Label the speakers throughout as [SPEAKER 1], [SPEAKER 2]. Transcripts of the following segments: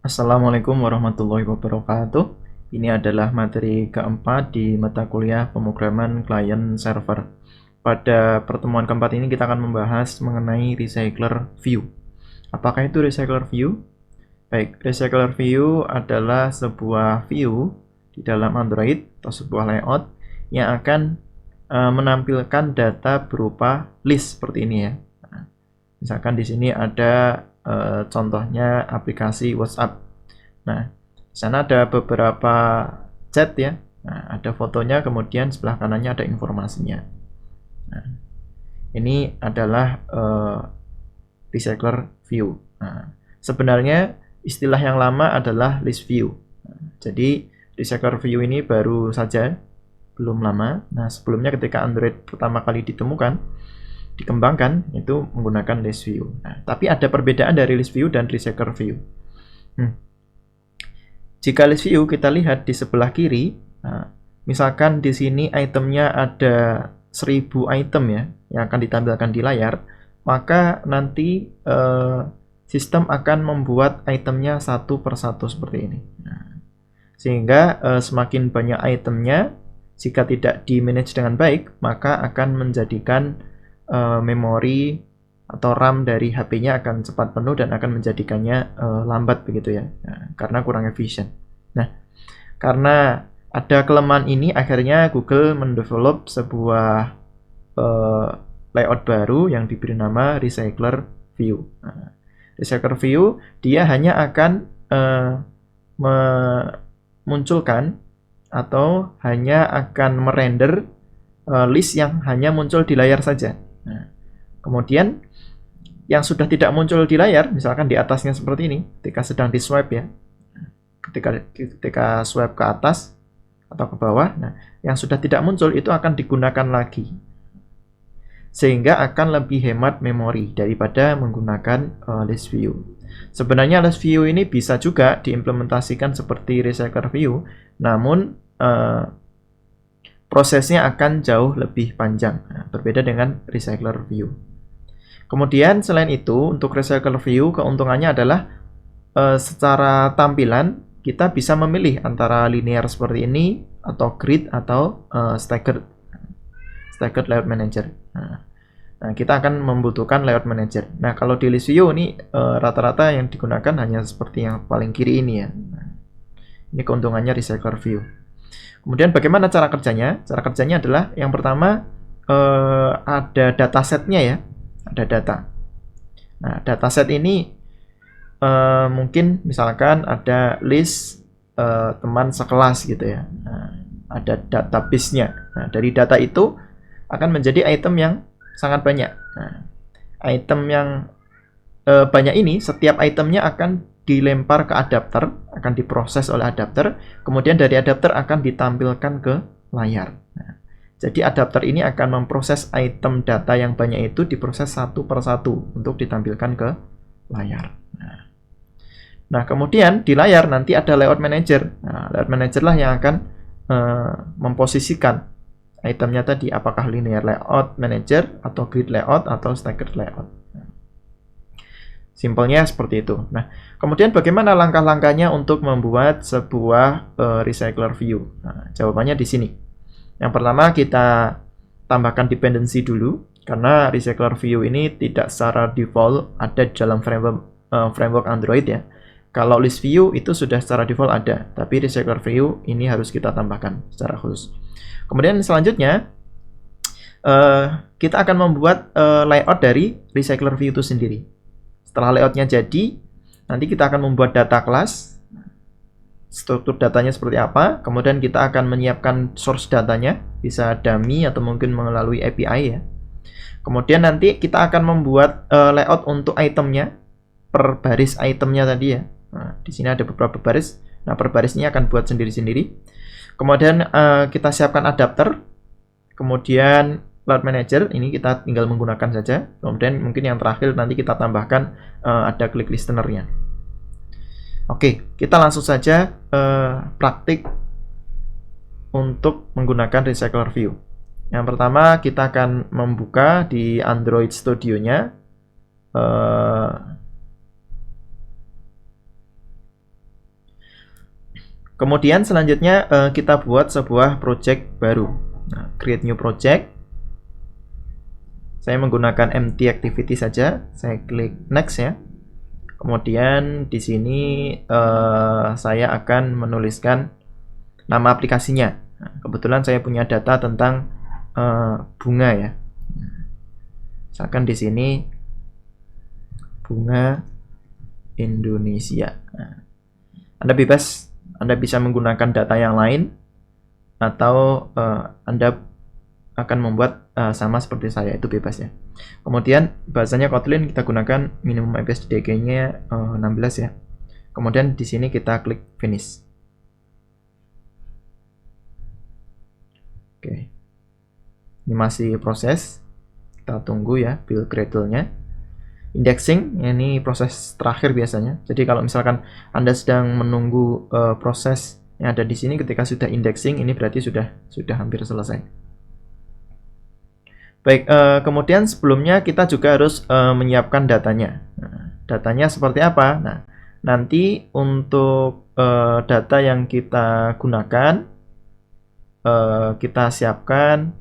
[SPEAKER 1] Assalamualaikum warahmatullahi wabarakatuh. Ini adalah materi keempat di mata kuliah pemrograman client server. Pada pertemuan keempat ini kita akan membahas mengenai recycler view. Apakah itu recycler view? Baik, recycler view adalah sebuah view di dalam Android atau sebuah layout yang akan menampilkan data berupa list seperti ini ya. Misalkan di sini ada contohnya aplikasi WhatsApp. Nah, di sana ada beberapa chat ya. Nah, ada fotonya, kemudian sebelah kanannya ada informasinya. Nah, ini adalah recycler view. Nah, sebenarnya istilah yang lama adalah list view. Nah, jadi recycler view ini baru saja, belum lama. Nah, sebelumnya ketika Android pertama kali dikembangkan itu menggunakan list view. Nah, tapi ada perbedaan dari list view dan recycler view. Jika list view kita lihat di sebelah kiri, nah, misalkan di sini itemnya ada 1000 item ya yang akan ditampilkan di layar, maka nanti sistem akan membuat itemnya satu persatu seperti ini. Nah, sehingga semakin banyak itemnya, jika tidak di manage dengan baik, maka akan menjadikan memori atau RAM dari HP-nya akan cepat penuh dan akan menjadikannya lambat begitu ya, karena kurang efisien. Nah, karena ada kelemahan ini, akhirnya Google mendevelop sebuah layout baru yang diberi nama Recycler View. Nah, Recycler View dia hanya akan memunculkan atau hanya akan merender list yang hanya muncul di layar saja. Nah, kemudian yang sudah tidak muncul di layar, misalkan di atasnya seperti ini, ketika sedang di swipe ya, ketika swipe ke atas atau ke bawah, nah yang sudah tidak muncul itu akan digunakan lagi, sehingga akan lebih hemat memori daripada menggunakan list view. Sebenarnya list view ini bisa juga diimplementasikan seperti recycler view, namun prosesnya akan jauh lebih panjang, berbeda dengan recycler view. Kemudian selain itu, untuk recycler view keuntungannya adalah secara tampilan kita bisa memilih antara linear seperti ini atau grid atau staggered layout manager. Nah, kita akan membutuhkan layout manager. Nah, kalau di list view ini rata-rata yang digunakan hanya seperti yang paling kiri ini ya. Ini keuntungannya recycler view. Kemudian bagaimana cara kerjanya? Cara kerjanya adalah yang pertama ada datasetnya ya, ada data. Nah, dataset ini mungkin misalkan ada list teman sekelas gitu ya. Nah, ada database-nya. Nah, dari data itu akan menjadi item yang sangat banyak. Nah, item yang banyak ini, setiap itemnya akan dilempar ke adapter, akan diproses oleh adapter, kemudian dari adapter akan ditampilkan ke layar. Nah, jadi adapter ini akan memproses item data yang banyak itu, diproses satu persatu untuk ditampilkan ke layar. Nah, kemudian di layar nanti ada layout manager. Nah, layout manager lah yang akan memposisikan itemnya tadi, apakah linear layout manager atau grid layout atau staggered layout. Simpelnya seperti itu. Nah, kemudian bagaimana langkah-langkahnya untuk membuat sebuah recycler view? Nah, jawabannya di sini. Yang pertama kita tambahkan dependency dulu, karena recycler view ini tidak secara default ada di dalam framework Android ya. Kalau list view itu sudah secara default ada, tapi recycler view ini harus kita tambahkan secara khusus. Kemudian selanjutnya kita akan membuat layout dari recycler view itu sendiri. Setelah layoutnya jadi, nanti kita akan membuat data class, struktur datanya seperti apa, kemudian kita akan menyiapkan source datanya, bisa dummy atau mungkin melalui API ya. Kemudian nanti kita akan membuat layout untuk itemnya, per baris itemnya tadi ya. Nah, di sini ada beberapa baris, nah per barisnya akan buat sendiri-sendiri. Kemudian kita siapkan adapter, kemudian layout manager, ini kita tinggal menggunakan saja. Kemudian mungkin yang terakhir nanti kita tambahkan ada click listener-nya. Oke, kita langsung saja praktik untuk menggunakan recycler view. Yang pertama kita akan membuka di Android Studio-nya. Kemudian selanjutnya kita buat sebuah project baru. Nah, create new project. Saya menggunakan empty activity saja. Saya klik next ya. Kemudian di sini saya akan menuliskan nama aplikasinya. Nah, kebetulan saya punya data tentang bunga ya. Misalkan di sini bunga Indonesia. Nah, Anda bisa menggunakan data yang lain atau Anda akan membuat sama seperti saya, itu bebas ya. Kemudian bahasanya Kotlin kita gunakan minimum IPSDG-nya 16 ya. Kemudian di sini kita klik finish. Oke. Ini masih proses. Kita tunggu ya build Gradle-nya. Indexing ini proses terakhir biasanya. Jadi kalau misalkan Anda sedang menunggu proses yang ada di sini, ketika sudah indexing ini berarti sudah hampir selesai. Baik, kemudian sebelumnya kita juga harus menyiapkan datanya. Nah, datanya seperti apa? Nah, nanti untuk data yang kita gunakan, kita siapkan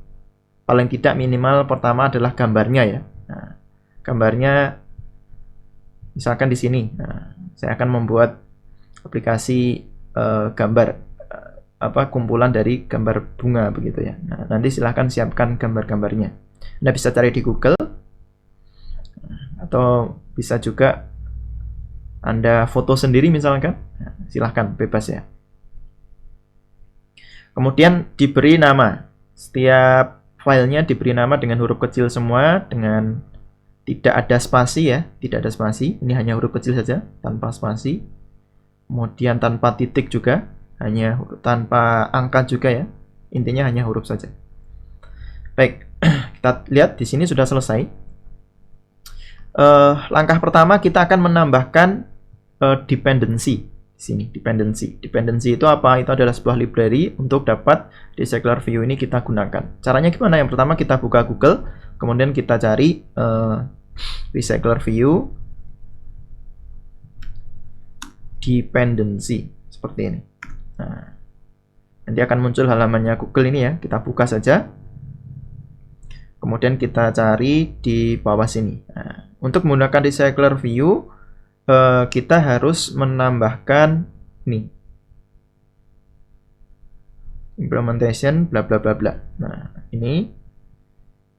[SPEAKER 1] paling tidak minimal pertama adalah gambarnya ya. Nah, gambarnya misalkan di sini. Nah, saya akan membuat aplikasi gambar kumpulan dari gambar bunga begitu ya. Nah, nanti silahkan siapkan gambar-gambarnya. Anda bisa cari di Google atau bisa juga Anda foto sendiri misalkan. Nah, silahkan, bebas ya. Kemudian diberi nama. Setiap filenya diberi nama dengan huruf kecil semua, dengan tidak ada spasi ya, tidak ada spasi. Ini hanya huruf kecil saja, tanpa spasi. Kemudian tanpa titik juga, hanya tanpa angka juga ya. Intinya hanya huruf saja. Baik, kita lihat di sini sudah selesai. Langkah pertama kita akan menambahkan dependency. Di sini dependency. Dependency itu apa? Itu adalah sebuah library untuk dapat recycler view ini kita gunakan. Caranya gimana? Yang pertama kita buka Google, kemudian kita cari recycler view dependency seperti ini. Nah, nanti akan muncul halamannya Google ini ya. Kita buka saja. Kemudian kita cari di bawah sini. Nah, untuk menggunakan recycler view, kita harus menambahkan nih implementation bla bla bla bla. Nah, ini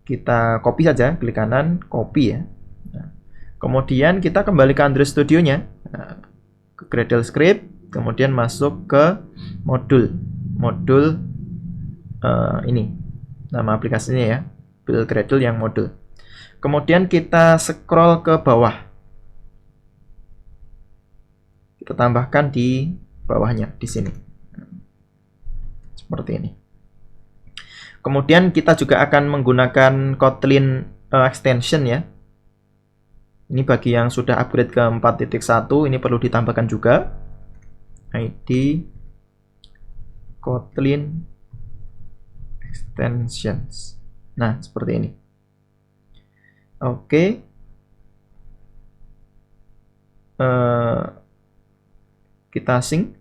[SPEAKER 1] kita copy saja, klik kanan, copy ya. Nah, kemudian kita kembali ke Android Studio-nya, ke Gradle script, kemudian masuk ke modul ini, nama aplikasinya ya. Build Gradle yang modul. Kemudian kita scroll ke bawah. Kita tambahkan di bawahnya di sini. Seperti ini. Kemudian kita juga akan menggunakan Kotlin extension ya. Ini bagi yang sudah upgrade ke 4.1 ini perlu ditambahkan juga. ID Kotlin extensions. Nah, seperti ini. Oke. Kita sync.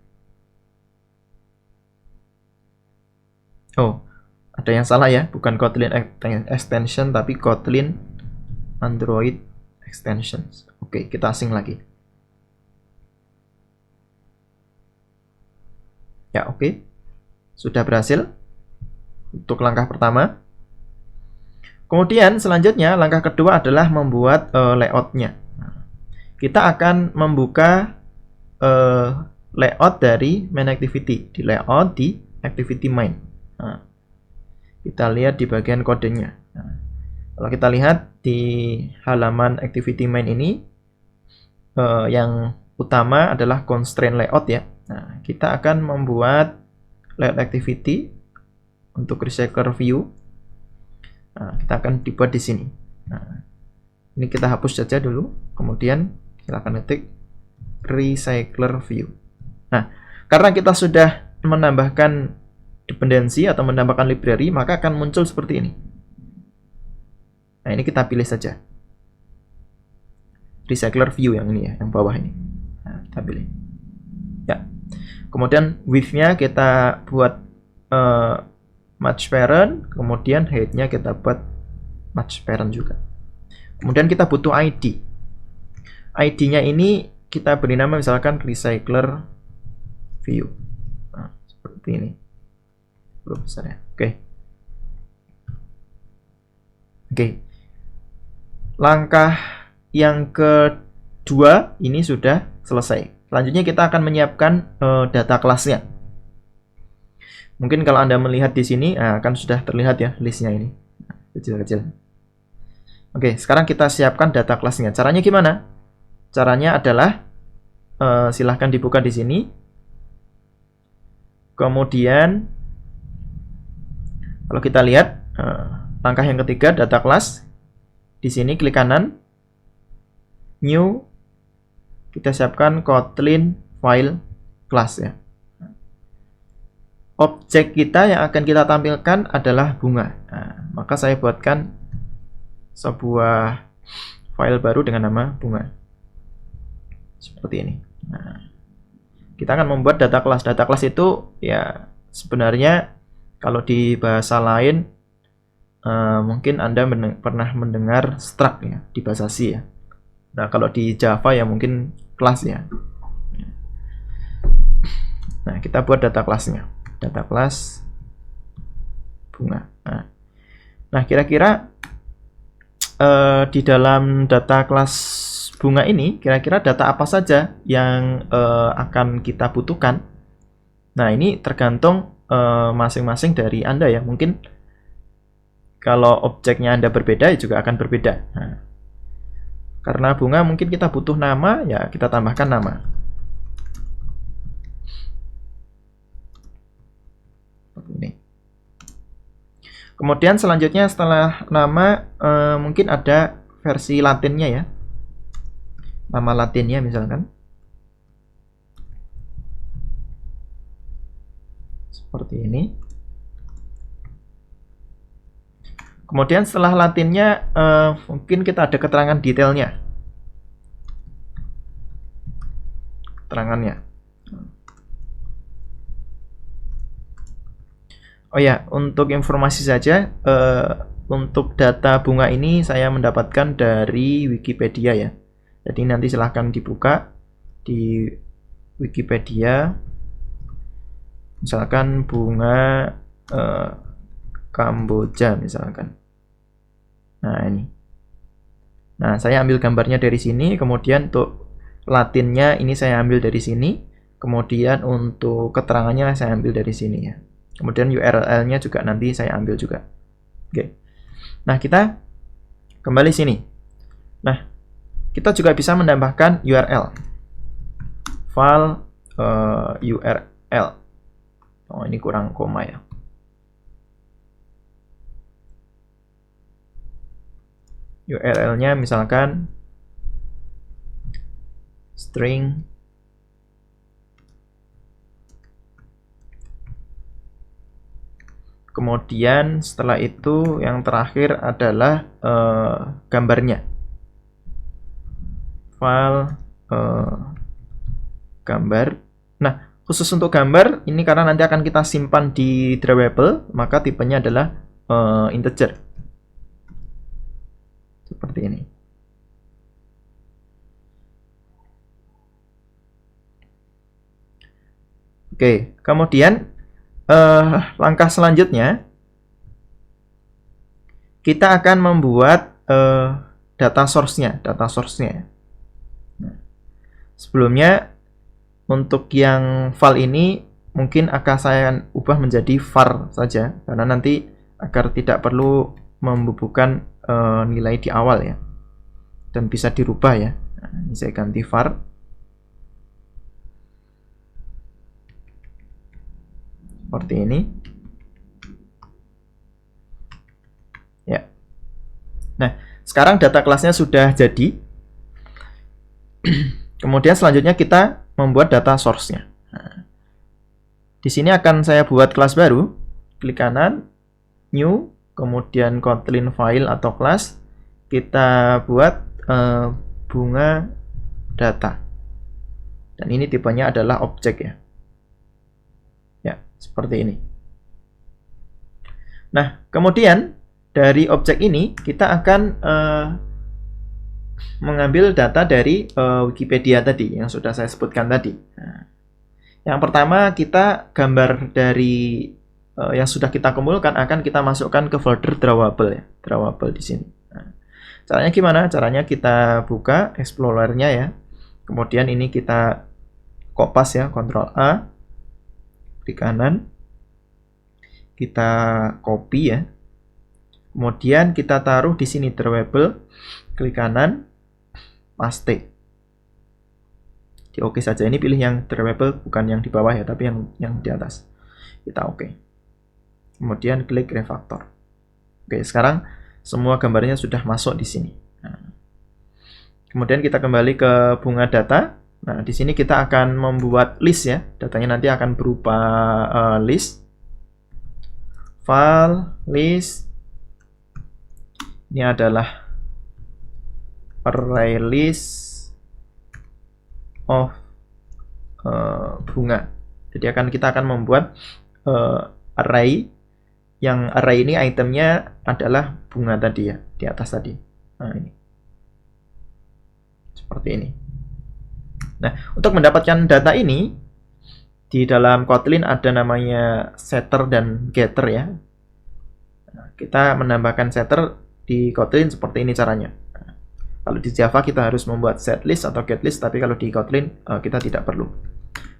[SPEAKER 1] Oh, ada yang salah ya. Bukan Kotlin extension, tapi Kotlin Android extensions. Oke, kita sync lagi. Ya, oke. Sudah berhasil untuk langkah pertama. Kemudian selanjutnya langkah kedua adalah membuat layout-nya. Kita akan membuka layout dari main activity, di layout di activity main. Nah, kita lihat di bagian kodenya. Nah, kalau kita lihat di halaman activity main ini, yang utama adalah constraint layout ya. Nah, kita akan membuat layout activity untuk recycler view. Nah, kita akan dibuat di sini. Nah, ini kita hapus saja dulu. Kemudian silakan ketik recycler view. Nah, karena kita sudah menambahkan dependensi atau menambahkan library, maka akan muncul seperti ini. Nah, ini kita pilih saja. Recycler view yang ini ya, yang bawah ini. Nah, kita pilih. Ya. Kemudian width-nya kita buat match parent, kemudian height-nya kita buat match parent juga. Kemudian kita butuh ID. ID-nya ini kita beri nama misalkan recycler view. Nah, seperti ini. Belum besar ya. Oke. Langkah yang kedua ini sudah selesai. Selanjutnya kita akan menyiapkan data kelasnya. Mungkin kalau Anda melihat di sini akan sudah terlihat ya listnya ini. Kecil-kecil. Oke, sekarang kita siapkan data kelasnya. Caranya gimana? Caranya adalah silahkan dibuka di sini. Kemudian kalau kita lihat langkah yang ketiga, data kelas. Di sini klik kanan, new, kita siapkan Kotlin file class ya. Objek kita yang akan kita tampilkan adalah bunga. Nah, maka saya buatkan sebuah file baru dengan nama bunga. Seperti ini. Nah, kita akan membuat data kelas. Data kelas itu ya sebenarnya kalau di bahasa lain mungkin Anda pernah mendengar struct ya di bahasa C ya. Nah, kalau di Java ya mungkin kelas ya. Nah, kita buat data kelasnya. Data kelas bunga. Nah, kira-kira di dalam data kelas bunga ini, kira-kira data apa saja yang akan kita butuhkan? Nah, ini tergantung masing-masing dari Anda ya. Mungkin kalau objeknya Anda berbeda, ya juga akan berbeda. Nah, karena bunga mungkin kita butuh nama, ya kita tambahkan nama. Ini. Kemudian selanjutnya setelah nama, mungkin ada versi latinnya ya. Nama latinnya misalkan. Seperti ini. Kemudian setelah latinnya mungkin kita ada keterangan detailnya. Keterangannya. Oh ya, untuk informasi saja, untuk data bunga ini saya mendapatkan dari Wikipedia ya. Jadi nanti silahkan dibuka di Wikipedia. Misalkan bunga Kamboja misalkan. Nah, ini. Nah, saya ambil gambarnya dari sini, kemudian untuk latinnya ini saya ambil dari sini, kemudian untuk keterangannya saya ambil dari sini ya. Kemudian URL-nya juga nanti saya ambil juga. Oke. Nah, kita kembali sini. Nah, kita juga bisa menambahkan URL. File URL. Oh, ini kurang koma ya. URL-nya misalkan string kemudian setelah itu yang terakhir adalah gambarnya. File gambar. Nah, khusus untuk gambar ini karena nanti akan kita simpan di drawable, maka tipenya adalah integer. Seperti ini. Oke, kemudian langkah selanjutnya kita akan membuat data source-nya. Nah, sebelumnya untuk yang file ini mungkin akan saya ubah menjadi var saja karena nanti agar tidak perlu membubuhkan nilai di awal ya, dan bisa dirubah ya. Nah, ini saya ganti var. Seperti ini. Ya. Nah, sekarang data kelasnya sudah jadi. Kemudian selanjutnya kita membuat data source-nya. Nah, di sini akan saya buat kelas baru. Klik kanan, new, kemudian Kotlin file atau kelas. Kita buat bunga data. Dan ini tipenya adalah objek ya. Ya, seperti ini. Nah, kemudian dari objek ini kita akan mengambil data dari Wikipedia tadi yang sudah saya sebutkan tadi. Nah, yang pertama kita gambar dari yang sudah kita kumpulkan akan kita masukkan ke folder drawable ya, drawable di sini. Nah, caranya gimana? Caranya kita buka Explorer-nya ya. Kemudian ini kita kopas ya, Ctrl A, klik kanan, kita copy ya. Kemudian kita taruh di sini drawable, klik kanan, paste. Di oke saja. Ini pilih yang drawable, bukan yang di bawah ya, tapi yang di atas. Kita oke. Kemudian klik refactor. Oke, sekarang semua gambarnya sudah masuk di sini. Nah, kemudian kita kembali ke bunga data. Nah, di sini kita akan membuat list ya. Datanya nanti akan berupa list, file, list. Ini adalah array list of bunga. Jadi kita akan membuat array, yang array ini itemnya adalah bunga tadi ya, di atas tadi. Nah, ini seperti ini. Nah, untuk mendapatkan data ini di dalam Kotlin ada namanya setter dan getter ya. Nah, kita menambahkan setter di Kotlin seperti ini caranya. Nah, kalau di Java kita harus membuat setlist atau getList, tapi kalau di Kotlin kita tidak perlu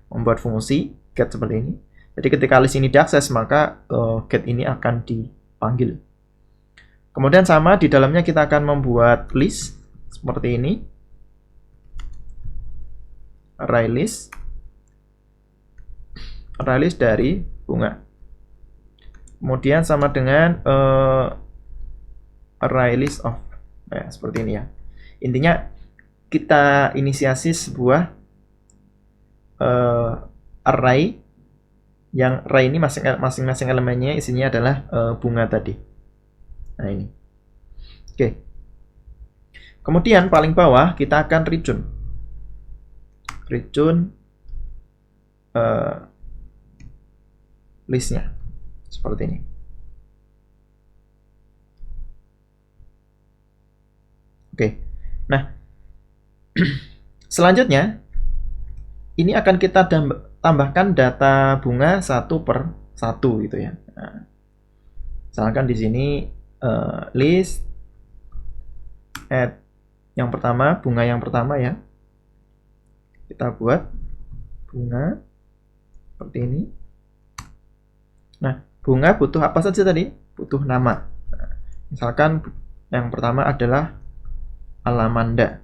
[SPEAKER 1] membuat fungsi get seperti ini. Jadi ketika list ini diakses, maka get ini akan dipanggil. Kemudian sama di dalamnya kita akan membuat list seperti ini, array list dari bunga. Kemudian sama dengan array list of, ya, seperti ini ya. Intinya kita inisiasi sebuah array, yang array ini masing-masing elemennya isinya adalah bunga tadi. Nah, ini. Oke. Kemudian paling bawah kita akan return listnya seperti ini. Oke. Nah, selanjutnya ini akan kita tambahkan data bunga satu per satu gitu ya. Nah, misalkan di sini list add yang pertama, bunga yang pertama ya. Kita buat bunga seperti ini. Nah, bunga butuh apa saja tadi? Butuh nama. Nah, misalkan yang pertama adalah Alamanda.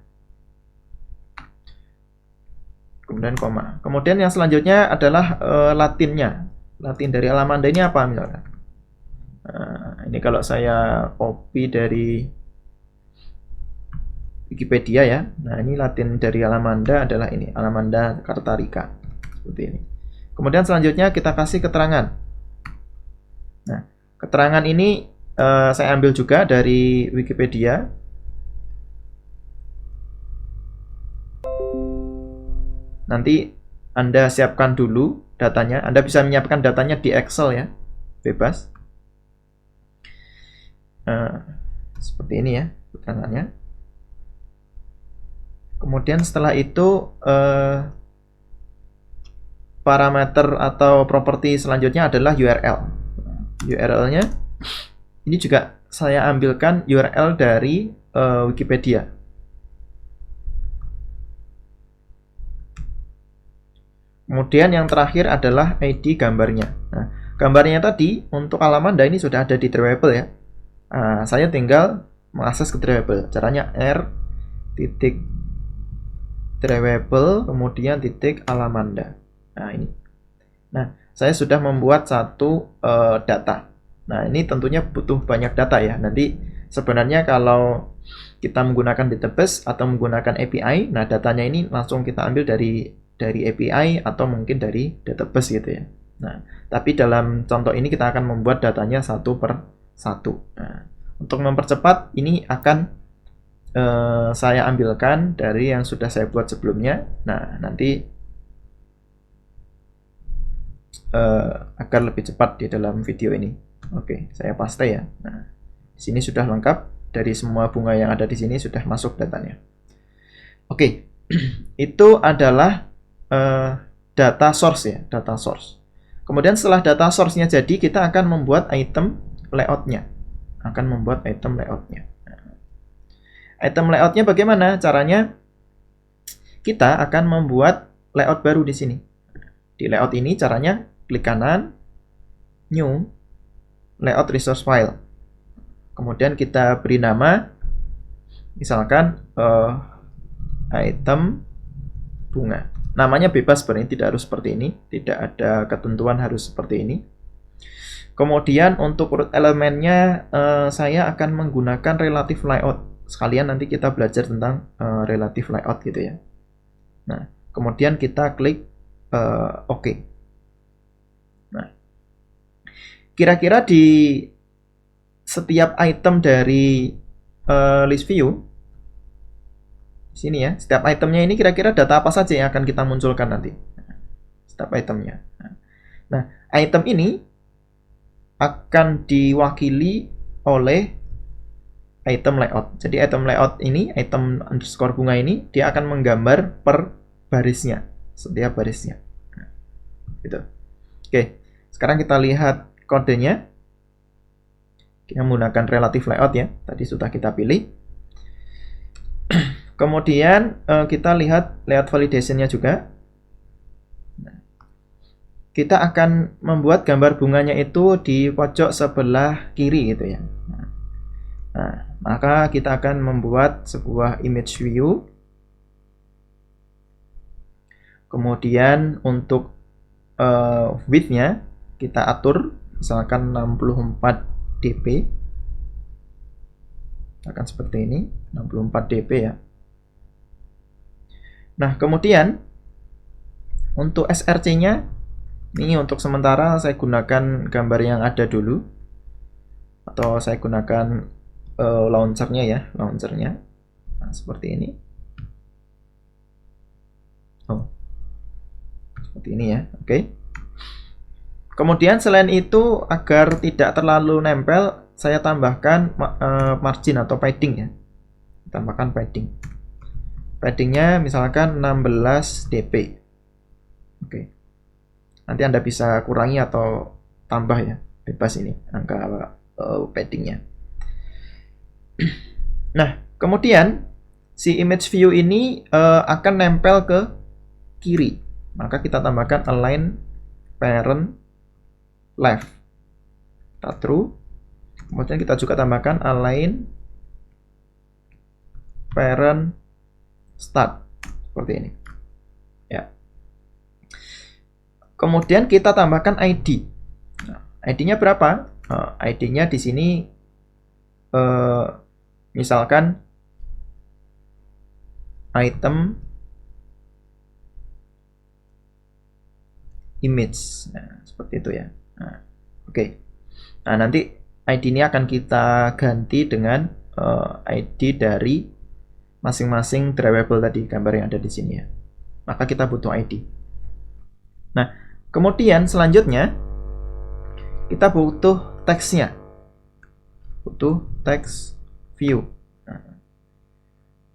[SPEAKER 1] Kemudian koma. Kemudian yang selanjutnya adalah latinnya. Latin dari Alamanda ini apa misalkan? Nah, ini kalau saya copy dari Wikipedia ya. Nah, ini Latin dari Alamanda adalah ini, Alamanda cartarica. Seperti ini. Kemudian selanjutnya kita kasih keterangan. Nah, keterangan ini saya ambil juga dari Wikipedia. Nanti Anda siapkan dulu datanya. Anda bisa menyiapkan datanya di Excel ya, bebas. Seperti ini ya keterangannya. Kemudian setelah itu parameter atau properti selanjutnya adalah URL. URL-nya ini juga saya ambilkan URL dari Wikipedia. Kemudian yang terakhir adalah ID gambarnya. Nah, gambarnya tadi untuk Alamanda ini sudah ada di drawable ya. Nah, saya tinggal mengakses ke drawable. Caranya r titik drawable kemudian titik Alamanda. Nah, ini. Nah, saya sudah membuat satu data. Nah, ini tentunya butuh banyak data ya. Nanti sebenarnya kalau kita menggunakan database atau menggunakan API, nah datanya ini langsung kita ambil dari API atau mungkin dari database gitu ya. Nah, tapi dalam contoh ini kita akan membuat datanya satu per satu. Nah, untuk mempercepat ini akan saya ambilkan dari yang sudah saya buat sebelumnya. Nah, nanti agar lebih cepat di dalam video ini. Oke, saya paste ya. Nah, di sini sudah lengkap, dari semua bunga yang ada di sini sudah masuk datanya. Oke, itu adalah data source ya, data source. Kemudian setelah data source-nya jadi, kita akan membuat item layout-nya. Item layout-nya bagaimana? Caranya kita akan membuat layout baru di sini. Di layout ini caranya klik kanan, new, layout resource file. Kemudian kita beri nama, misalkan item bunga. Namanya bebas sebenarnya, tidak harus seperti ini, tidak ada ketentuan harus seperti ini. Kemudian untuk root elemennya saya akan menggunakan relative layout. Sekalian nanti kita belajar tentang relative layout gitu ya. Nah, kemudian kita klik OK. Nah, kira-kira di setiap item dari list view sini ya, setiap itemnya ini kira-kira data apa saja yang akan kita munculkan nanti. Setiap itemnya. Nah, item ini akan diwakili oleh item layout. Jadi item layout ini, item underscore bunga ini, dia akan menggambar per barisnya, setiap barisnya. Gitu. Oke, sekarang kita lihat kodenya. Kita menggunakan relative layout ya, tadi sudah kita pilih. Kemudian kita lihat layout validation-nya juga. Kita akan membuat gambar bunganya itu di pojok sebelah kiri gitu ya. Nah, maka kita akan membuat sebuah image view. Kemudian untuk width-nya kita atur misalkan 64 dp. Akan seperti ini, 64 dp ya. Nah, kemudian untuk src-nya ini untuk sementara saya gunakan gambar yang ada dulu, atau saya gunakan launchernya ya, launchernya. Nah, seperti ini. Oh, seperti ini ya. Oke. Kemudian selain itu, agar tidak terlalu nempel, saya tambahkan margin atau padding ya. Tambahkan padding. Paddingnya misalkan 16 dp. Oke. Nanti Anda bisa kurangi atau tambah ya, bebas ini angka paddingnya. Nah, kemudian si image view ini akan nempel ke kiri. Maka kita tambahkan align parent left. Kita true. Kemudian kita juga tambahkan align parent start. Seperti ini. Ya. Kemudian kita tambahkan ID. Nah, ID-nya berapa? ID-nya di sini misalkan item image. Nah, seperti itu ya. Nah, oke. Nah, nanti ID ini akan kita ganti dengan ID dari masing-masing drivable tadi, gambar yang ada di sini ya. Maka kita butuh ID. Nah, kemudian selanjutnya kita butuh teksnya. Butuh text view. Nah,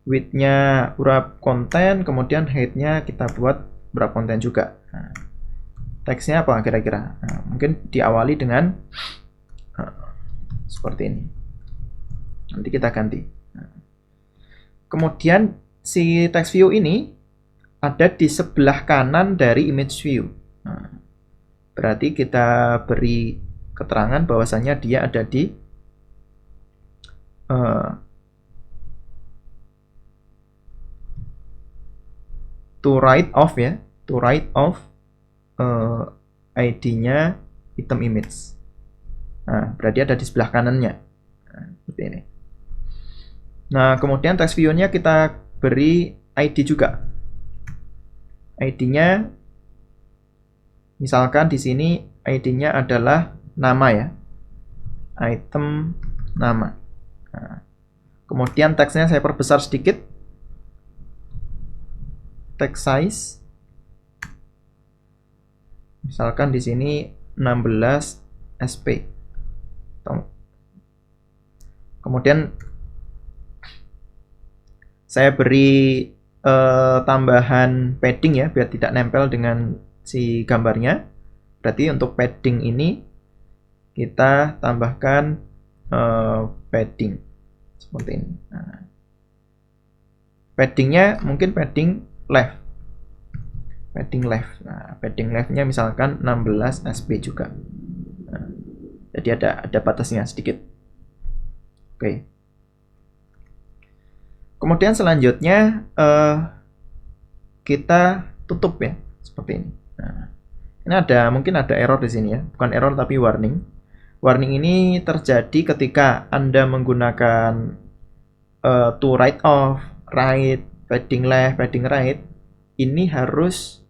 [SPEAKER 1] width-nya wrap konten, kemudian height-nya kita buat wrap konten juga. Nah, teksnya apa kira-kira? Nah, mungkin diawali dengan seperti ini. Nanti kita ganti. Nah, kemudian si text view ini ada di sebelah kanan dari image view. Nah, berarti kita beri keterangan bahwasanya dia ada di to right of ya, to right of ID-nya item image. Nah, berarti ada di sebelah kanannya. Nah, seperti ini. Nah, kemudian text view-nya kita beri ID juga. ID-nya misalkan di sini ID-nya adalah nama ya. Item nama. Nah, kemudian teksnya saya perbesar sedikit. Text size Misalkan di sini 16 SP. Kemudian saya beri tambahan padding ya, biar tidak nempel dengan si gambarnya. Berarti untuk padding ini kita tambahkan padding seperti ini. Nah, paddingnya mungkin padding left. Nah, padding leftnya misalkan 16 SP juga. Nah, jadi ada batasnya sedikit. Oke. Kemudian selanjutnya kita tutup ya, seperti ini. Nah, ini mungkin ada error di sini ya, bukan error tapi warning. Warning ini terjadi ketika Anda menggunakan to right off, right, padding left, padding right. Ini harus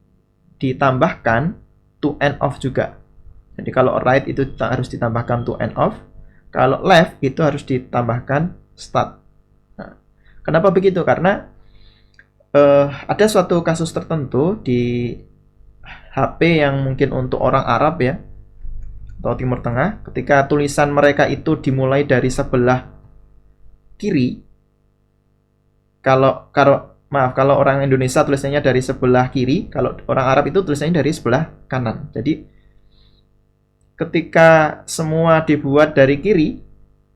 [SPEAKER 1] ditambahkan to end off juga. Jadi kalau right itu harus ditambahkan to end off, kalau left itu harus ditambahkan start. Nah, kenapa begitu? Karena ada suatu kasus tertentu di HP yang mungkin untuk orang Arab ya, atau Timur Tengah, ketika tulisan mereka itu dimulai dari sebelah kiri, kalau orang Indonesia tulisannya dari sebelah kiri, kalau orang Arab itu tulisannya dari sebelah kanan. Jadi ketika semua dibuat dari kiri,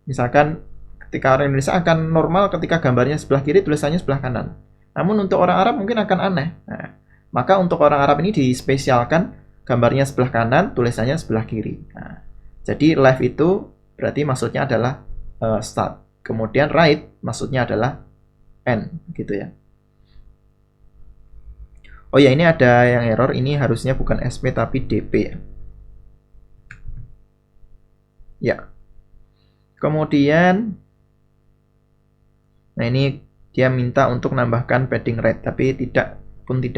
[SPEAKER 1] misalkan ketika orang Indonesia akan normal ketika gambarnya sebelah kiri, tulisannya sebelah kanan. Namun untuk orang Arab mungkin akan aneh. Nah, maka untuk orang Arab ini dispesialkan gambarnya sebelah kanan, tulisannya sebelah kiri. Nah, jadi left itu berarti maksudnya adalah start. Kemudian right maksudnya adalah end, gitu ya. Oh ya, ini ada yang error. Ini harusnya bukan SP tapi DP ya. Ya. Kemudian, nah ini dia minta untuk nambahkan padding right, tapi tidak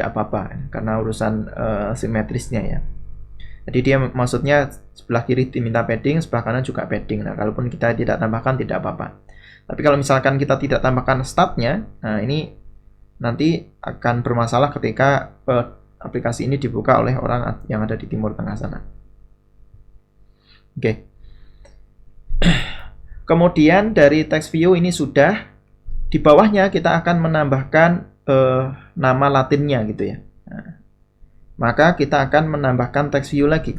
[SPEAKER 1] apa-apa karena urusan simetrisnya ya. Jadi dia maksudnya sebelah kiri diminta padding, sebelah kanan juga padding. Nah, kalaupun kita tidak tambahkan tidak apa-apa. Tapi kalau misalkan kita tidak tambahkan startnya, nah ini nanti akan bermasalah ketika aplikasi ini dibuka oleh orang yang ada di Timur Tengah sana. Oke. Kemudian dari text view ini sudah. Di bawahnya kita akan menambahkan nama latinnya gitu ya. Nah, maka kita akan menambahkan text view lagi.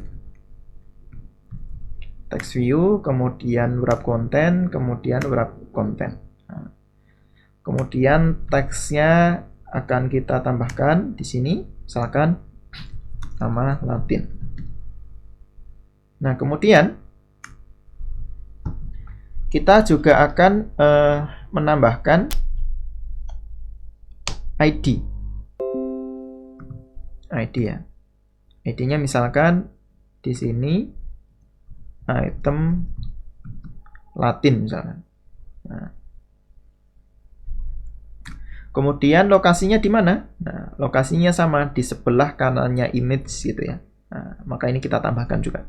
[SPEAKER 1] Text view, kemudian wrap content, kemudian wrap content. Nah, kemudian teksnya akan kita tambahkan di sini, misalkan nama Latin. Nah, kemudian kita juga akan menambahkan ID. ID ya. ID-nya misalkan di sini item Latin misalkan. Nah, kemudian lokasinya di mana? Nah, lokasinya sama di sebelah kanannya image gitu ya. Nah, maka ini kita tambahkan juga.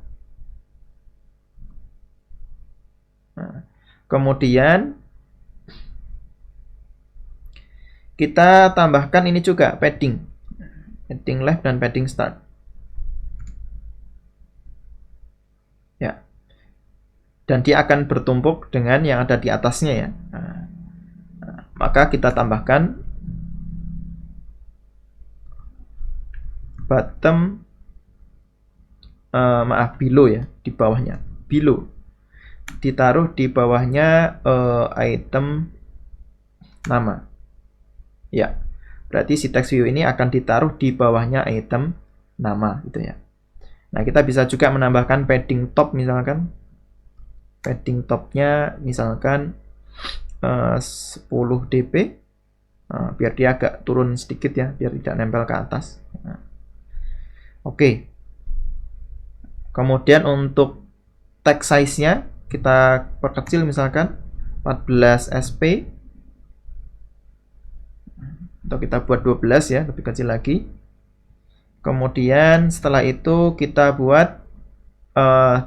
[SPEAKER 1] Nah, kemudian kita tambahkan ini juga padding left dan padding start ya, dan dia akan bertumpuk dengan yang ada di atasnya ya. Nah, maka kita tambahkan bottom below ya, di bawahnya below, ditaruh di bawahnya item nama ya. Berarti si text view ini akan ditaruh di bawahnya item nama gitu ya. Nah, kita bisa juga menambahkan padding top misalkan. Padding topnya misalkan 10 dp. Nah, biar dia agak turun sedikit ya, biar tidak nempel ke atas. Nah, oke. Kemudian untuk text size-nya kita perkecil misalkan 14 sp. Atau kita buat 12 ya, lebih kecil lagi. Kemudian setelah itu kita buat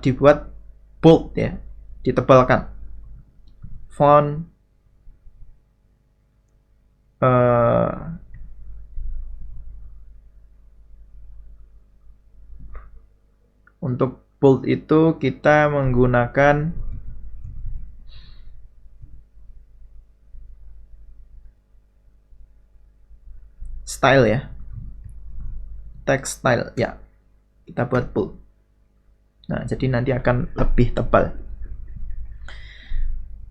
[SPEAKER 1] dibuat bold ya, ditebalkan. Font Untuk bold itu kita menggunakan style ya. Text style ya. Kita buat bold. Nah, jadi nanti akan lebih tebal.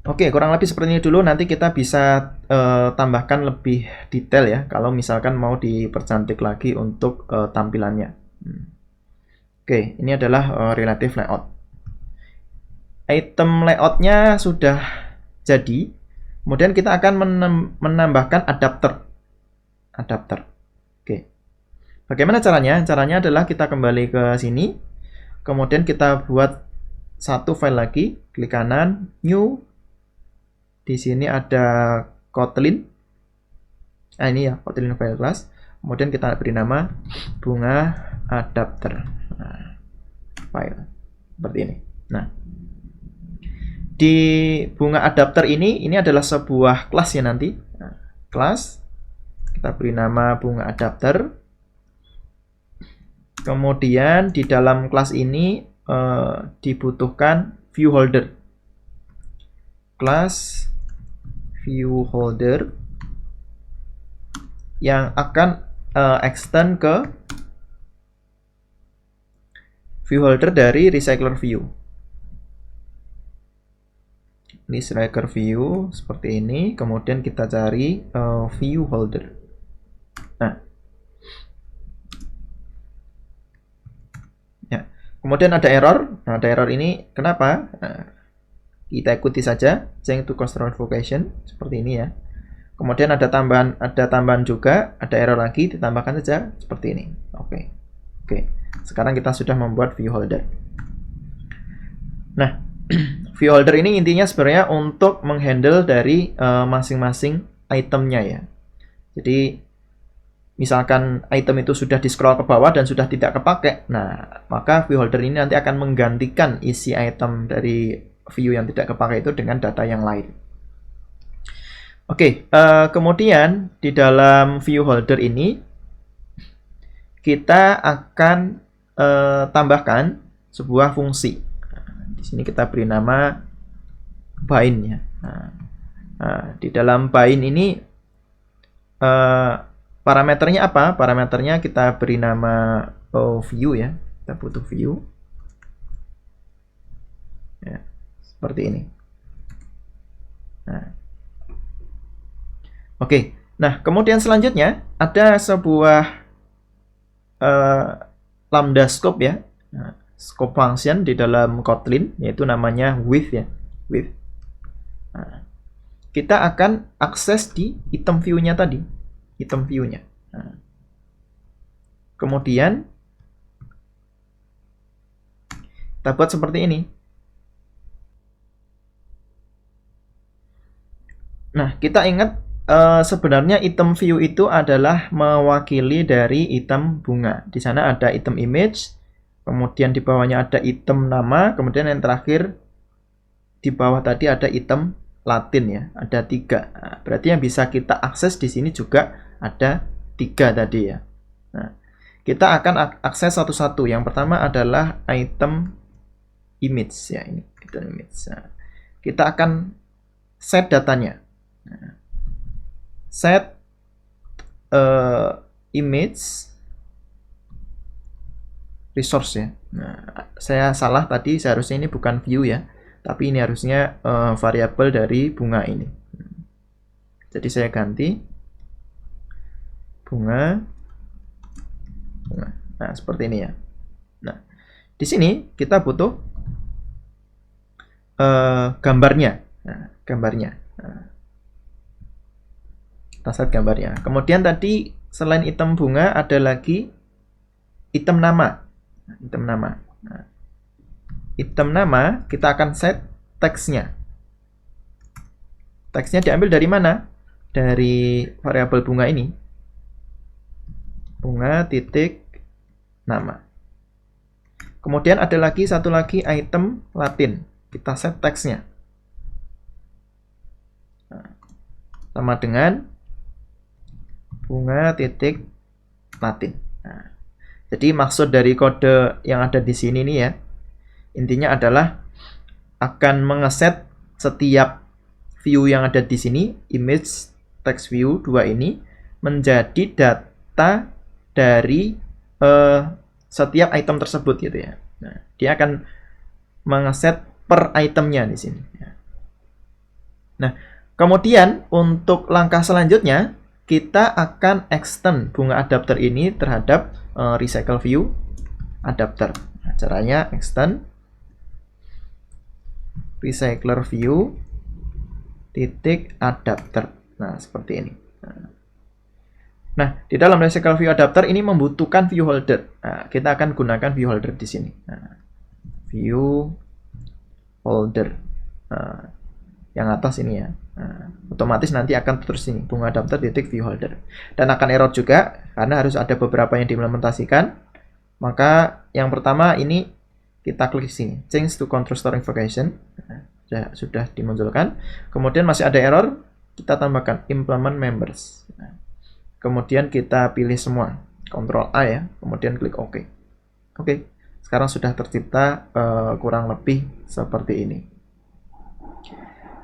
[SPEAKER 1] Oke, kurang lebih seperti ini dulu. Nanti kita bisa tambahkan lebih detail ya. Kalau misalkan mau dipercantik lagi untuk tampilannya. Oke, ini adalah relative layout. Item layoutnya sudah jadi. Kemudian kita akan menambahkan adapter. Oke. Bagaimana caranya? Caranya adalah kita kembali ke sini. Kemudian kita buat satu file lagi. Klik kanan, new. Di sini ada Kotlin. Nah, ini ya, Kotlin file class. Kemudian kita beri nama bunga adapter. Nah, file seperti ini. Nah, di bunga adapter ini adalah sebuah kelas ya nanti. Nah, kelas kita beri nama bunga adapter. Kemudian di dalam kelas ini dibutuhkan view holder. Kelas view holder yang akan extend ke view holder dari recycler view. Ini recycler view seperti ini. Kemudian kita cari view holder. Nah, ya. Kemudian ada error. Nah, ada error ini kenapa? Nah, kita ikuti saja, change to constraint vocation seperti ini ya. Kemudian ada tambahan juga, ada error lagi, ditambahkan saja seperti ini. Oke. Sekarang kita sudah membuat view holder. Nah, view holder ini intinya sebenarnya untuk menghandle dari masing-masing itemnya ya. Jadi misalkan item itu sudah di scroll ke bawah dan sudah tidak kepakai, nah maka view holder ini nanti akan menggantikan isi item dari view yang tidak kepakai itu dengan data yang lain. Oke, kemudian di dalam view holder ini kita akan tambahkan sebuah fungsi. Di sini kita beri nama bind ya. Nah, di dalam bind ini parameternya apa? Parameternya kita beri nama view ya. Kita butuh view. Ya, seperti ini. Nah. Oke. Nah, kemudian selanjutnya ada sebuah lambda scope ya. Nah, scope function di dalam Kotlin yaitu namanya with ya. With. Nah, kita akan akses di item view-nya tadi. Item view-nya. Nah. Kemudian kita buat seperti ini. Nah, kita ingat sebenarnya item view itu adalah mewakili dari item bunga. Di sana ada item image, kemudian di bawahnya ada item nama, kemudian yang terakhir di bawah tadi ada item Latin ya, ada 3. Nah, berarti yang bisa kita akses di sini juga ada 3 tadi ya. Nah, kita akan akses satu-satu. Yang pertama adalah item image ya, ini item image. Nah, kita akan set datanya. Nah, set image resource ya. Nah, saya salah tadi, seharusnya ini bukan view ya, tapi ini harusnya variabel dari bunga ini. Jadi saya ganti bunga. Nah, seperti ini ya. Nah, di sini kita butuh gambarnya. Nah, gambarnya. Nah, kita set gambarnya. Kemudian tadi selain item bunga ada lagi item nama. Item nama. Nah, item nama kita akan set teksnya. Teksnya diambil dari mana? Dari variabel bunga ini. Bunga titik nama. Kemudian ada lagi satu lagi item Latin. Kita set teksnya. Nah, sama dengan bunga titik Latin. Nah, Jadi maksud dari kode yang ada di sini nih ya, intinya adalah akan mengeset setiap view yang ada di sini, image text view 2 ini, menjadi data dari setiap item tersebut gitu ya. Nah, dia akan mengeset per itemnya di sini. Nah, kemudian untuk langkah selanjutnya, kita akan extend bunga adapter ini terhadap recycle view adapter. Nah, caranya extend recycler view titik adapter. Nah, seperti ini. Nah, di dalam recycle view adapter ini membutuhkan view holder. Nah, kita akan gunakan view holder di sini. Nah, view holder. Nah, yang atas ini ya. Nah, otomatis nanti akan terus ini bunga adapter titik view holder. Dan akan error juga karena harus ada beberapa yang diimplementasikan. Maka yang pertama ini kita klik sini, change to control store invocation. Nah, sudah dimunculkan. Kemudian masih ada error, kita tambahkan implement members. Nah, kemudian kita pilih semua, Ctrl A ya, kemudian klik OK. Oke, sekarang sudah tercipta kurang lebih seperti ini.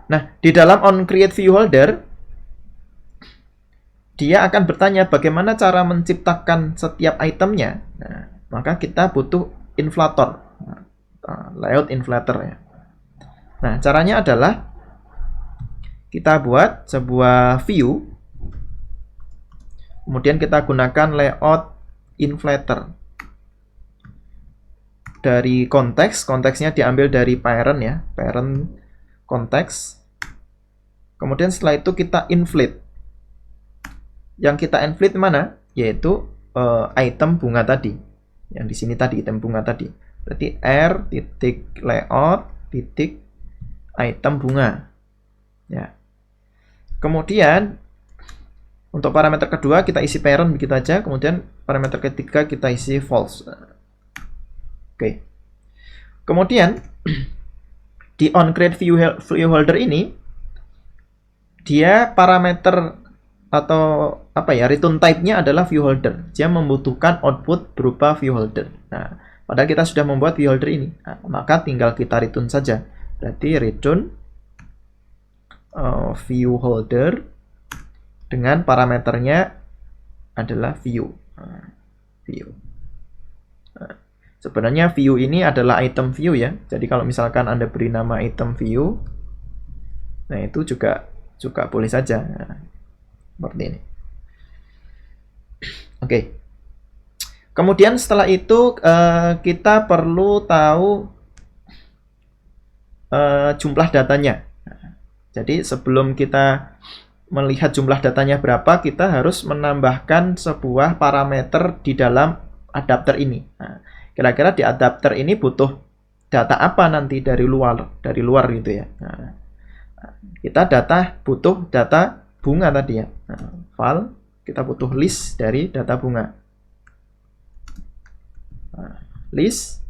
[SPEAKER 1] Nah, di dalam onCreateViewHolder, dia akan bertanya bagaimana cara menciptakan setiap itemnya. Nah, maka kita butuh inflator, layout inflator ya. Nah, caranya adalah kita buat sebuah view, kemudian kita gunakan layout inflator. Dari konteks, konteksnya diambil dari parent ya, parent konteks. Kemudian setelah itu kita inflate. Yang kita inflate mana? Yaitu item bunga tadi. Yang di sini tadi item bunga tadi. Berarti r titik layout titik item bunga. Ya. Kemudian untuk parameter kedua kita isi parent begitu aja. Kemudian parameter ketiga kita isi false. Oke. Kemudian di onCreateViewHolder ini dia parameter atau apa ya, return type-nya adalah viewholder. Dia membutuhkan output berupa viewholder. Nah, padahal kita sudah membuat viewholder ini. Nah, maka tinggal kita return saja. Berarti return viewholder dengan parameternya adalah view. View. Nah, sebenarnya view ini adalah item view ya. Jadi kalau misalkan Anda beri nama item view, nah itu juga boleh saja. Nah, seperti ini. Oke. Kemudian setelah itu kita perlu tahu jumlah datanya. Jadi sebelum kita melihat jumlah datanya berapa, kita harus menambahkan sebuah parameter di dalam adapter ini. Nah, kira-kira di adapter ini butuh data apa nanti dari luar gitu ya. Nah, kita butuh data bunga tadi ya. Nah, file kita butuh list dari data bunga. Nah, list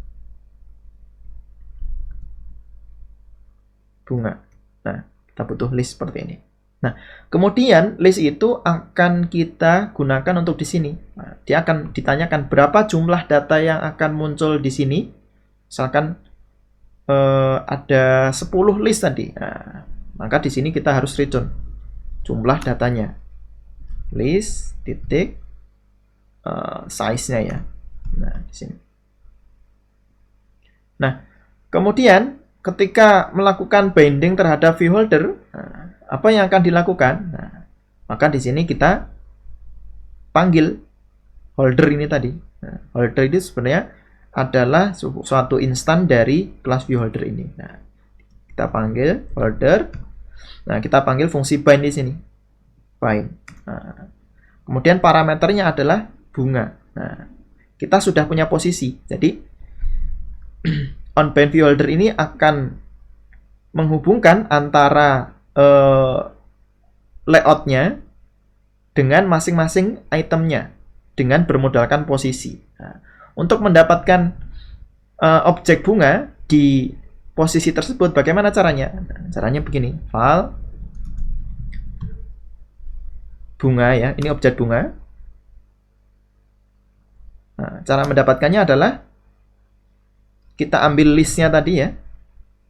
[SPEAKER 1] bunga. Nah, kita butuh list seperti ini. Nah, kemudian list itu akan kita gunakan untuk di sini. Nah, dia akan ditanyakan berapa jumlah data yang akan muncul di sini. Misalkan ada 10 list tadi. Nah, maka di sini kita harus return jumlah datanya. List titik size-nya ya. Nah, di sini. Nah, kemudian ketika melakukan binding terhadap viewholder, nah, apa yang akan dilakukan? Nah, maka di sini kita panggil holder ini tadi. Nah, holder ini sebenarnya adalah suatu instan dari kelas viewholder ini. Nah, kita panggil holder. Nah, kita panggil fungsi bind di sini. Bind. Nah, kemudian parameternya adalah bunga. Nah, kita sudah punya posisi. Jadi onBind viewholder ini akan menghubungkan antara layoutnya dengan masing-masing itemnya dengan bermodalkan posisi. Nah, untuk mendapatkan objek bunga di posisi tersebut, bagaimana caranya? Nah, caranya begini, file bunga ya, ini objek bunga. Nah, cara mendapatkannya adalah kita ambil listnya tadi ya,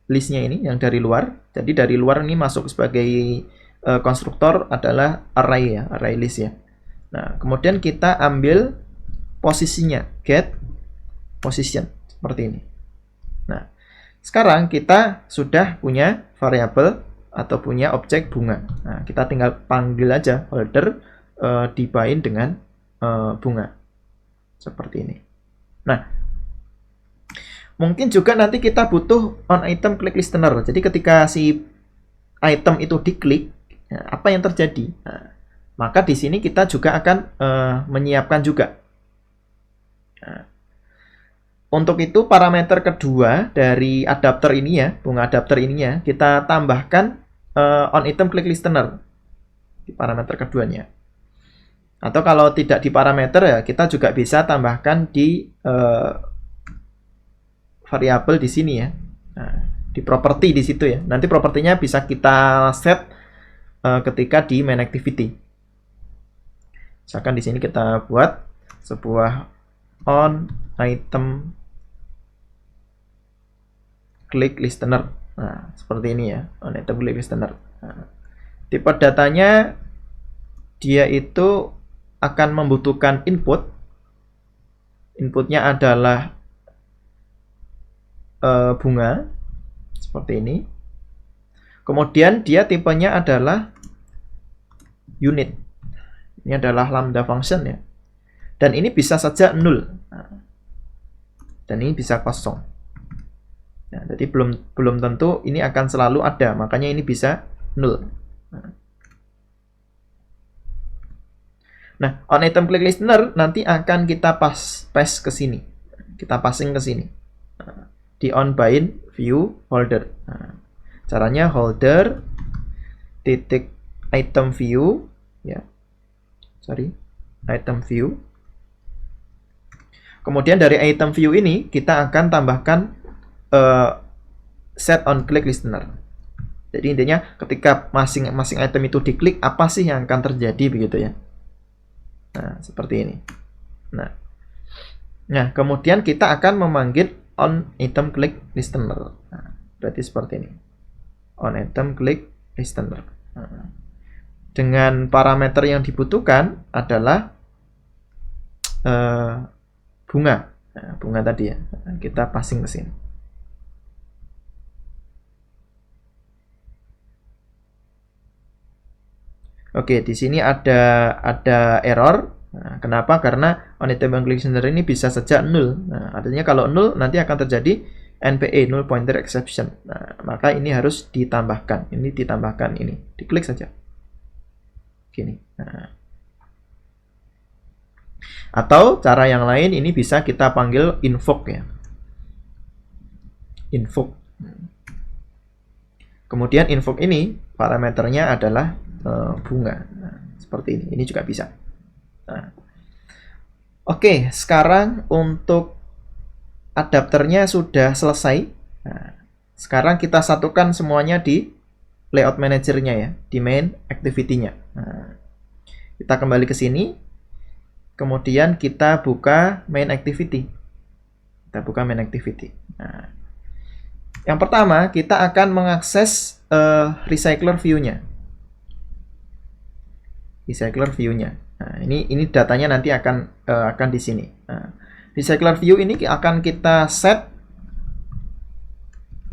[SPEAKER 1] listnya ini yang dari luar. Jadi dari luar ini masuk sebagai konstruktor adalah array ya, array list ya. Nah, kemudian kita ambil posisinya, get position seperti ini. Nah, sekarang kita sudah punya variabel atau punya objek bunga. Nah, kita tinggal panggil aja holder dibind dengan bunga seperti ini. Nah, mungkin juga nanti kita butuh on item click listener. Jadi ketika si item itu diklik, apa yang terjadi? Nah, maka di sini kita juga akan menyiapkan juga. Nah, untuk itu parameter kedua dari adapter ini ya, bunga adapter ini ya, kita tambahkan on item click listener di parameter keduanya. Atau kalau tidak di parameter ya, kita juga bisa tambahkan di variabel di sini ya. Nah, di property di situ ya. Nanti propertinya bisa kita set ketika di main activity. Misalkan di sini kita buat sebuah on item click listener. Nah, seperti ini ya, on item click listener. Nah, tipe datanya dia itu akan membutuhkan input. Inputnya adalah bunga seperti ini. Kemudian dia tipenya adalah unit. Ini adalah lambda function ya. Dan ini bisa saja 0. Dan ini bisa kosong. Nah, jadi belum tentu ini akan selalu ada, makanya ini bisa 0. Nah, on item click listener nanti akan kita paste ke sini. Kita passing ke sini. Di on bind view holder. Nah, caranya holder titik item view ya. Item view. Kemudian dari item view ini kita akan tambahkan set on click listener. Jadi intinya ketika masing-masing item itu diklik, apa sih yang akan terjadi begitu ya. Nah, seperti ini. Nah, kemudian kita akan memanggil on item click listener. Nah, berarti seperti ini. On item click listener. Nah, dengan parameter yang dibutuhkan adalah bunga. Nah, bunga tadi ya. Nah, kita passing ke sini. Oke, di sini ada error. Nah, kenapa? Karena on item click listener ini bisa saja 0. Nah, artinya kalau 0 nanti akan terjadi NPE, null pointer exception. Nah, maka ini harus ditambahkan. Ini ditambahkan ini. Diklik saja. Gini. Nah. Atau cara yang lain ini bisa kita panggil invoke ya. Invoke. Kemudian invoke ini parameternya adalah bunga. Nah, seperti ini. Ini juga bisa. Nah. Oke, sekarang untuk adapternya sudah selesai. Nah, sekarang kita satukan semuanya di layout manajernya ya, di main activity-nya. Nah, kita kembali ke sini. Kemudian kita buka main activity. Kita buka main activity. Nah, yang pertama kita akan mengakses recycler view-nya. Recycler view-nya. Nah, ini datanya nanti akan di sini. Nah, recycler view ini akan kita set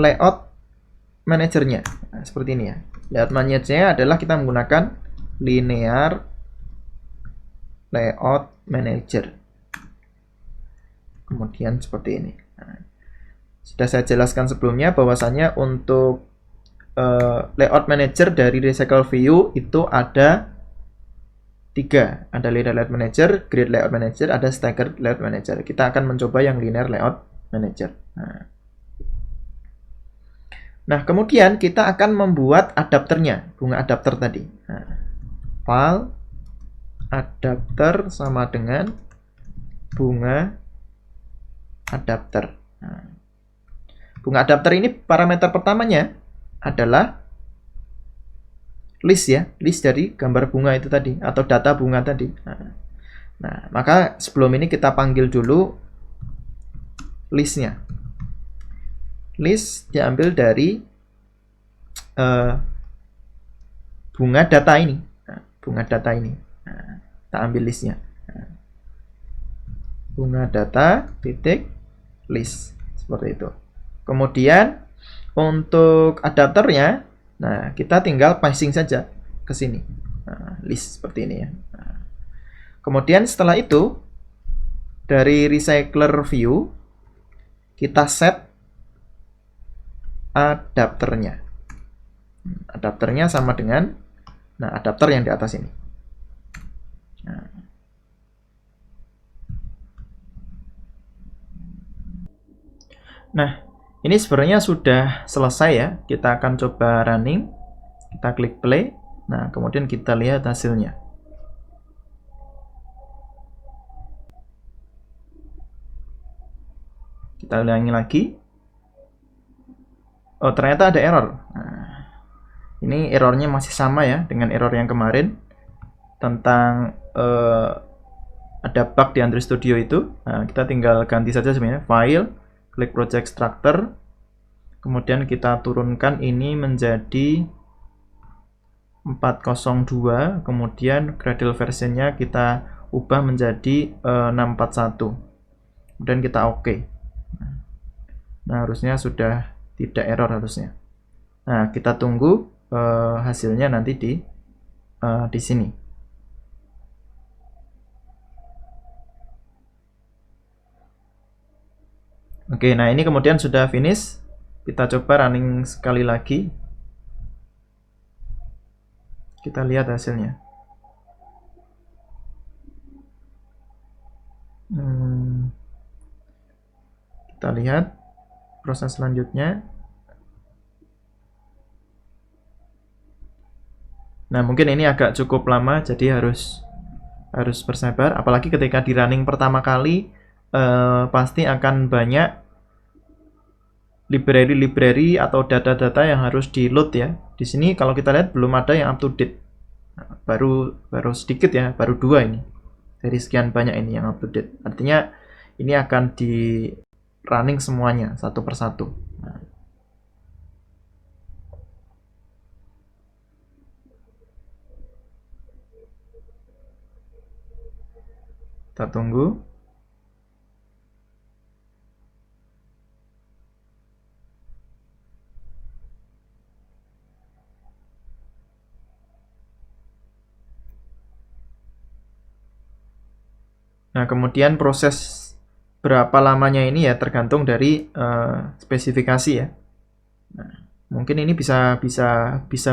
[SPEAKER 1] layout manajernya. Nah, seperti ini ya. Layout manajernya adalah kita menggunakan linear layout manager. Kemudian seperti ini. Nah, sudah saya jelaskan sebelumnya bahwasannya untuk layout manager dari recycle view itu ada 3. Ada linear layout manager, grid layout manager, ada staggered layout manager. Kita akan mencoba yang linear layout manager. Nah, kemudian kita akan membuat adapternya, bunga adapter tadi. Nah, file adapter sama dengan bunga adapter. Nah, bunga adapter ini parameter pertamanya adalah list ya, list dari gambar bunga itu tadi atau data bunga tadi. Nah, Nah, maka sebelum ini kita panggil dulu listnya. List diambil dari bunga data ini. Nah, bunga data ini. Nah, kita ambil listnya. Nah, bunga data titik list seperti itu. Kemudian untuk adapternya, nah kita tinggal passing saja ke sini. Nah, list seperti ini ya. Nah, kemudian setelah itu dari recycler view kita set adapternya. Adapternya sama dengan adapter yang di atas ini. Nah, ini sebenarnya sudah selesai ya. Kita akan coba running. Kita klik play. Nah, kemudian kita lihat hasilnya. Kita ulangi lagi. Oh, ternyata ada error. Nah, ini errornya masih sama ya dengan error yang kemarin tentang ada bug di Android Studio itu. Nah, kita tinggal ganti saja sebenarnya file, klik project structure, kemudian kita turunkan ini menjadi 402, kemudian Gradle versionnya kita ubah menjadi 641, kemudian kita oke. Nah, harusnya sudah tidak error harusnya. Nah, kita tunggu hasilnya nanti di sini. Oke, nah ini kemudian sudah finish. Kita coba running sekali lagi. Kita lihat hasilnya. Kita lihat proses selanjutnya. Nah, mungkin ini agak cukup lama, jadi harus bersabar. Apalagi ketika di running pertama kali, pasti akan banyak library atau data-data yang harus di load ya. Di sini kalau kita lihat belum ada yang up to date. Nah, baru sedikit ya, baru 2 ini. Dari sekian banyak ini yang up to date. Artinya ini akan di running semuanya satu persatu. Nah. Kita tunggu. Nah, kemudian proses berapa lamanya ini ya tergantung dari spesifikasi ya. Nah, mungkin ini bisa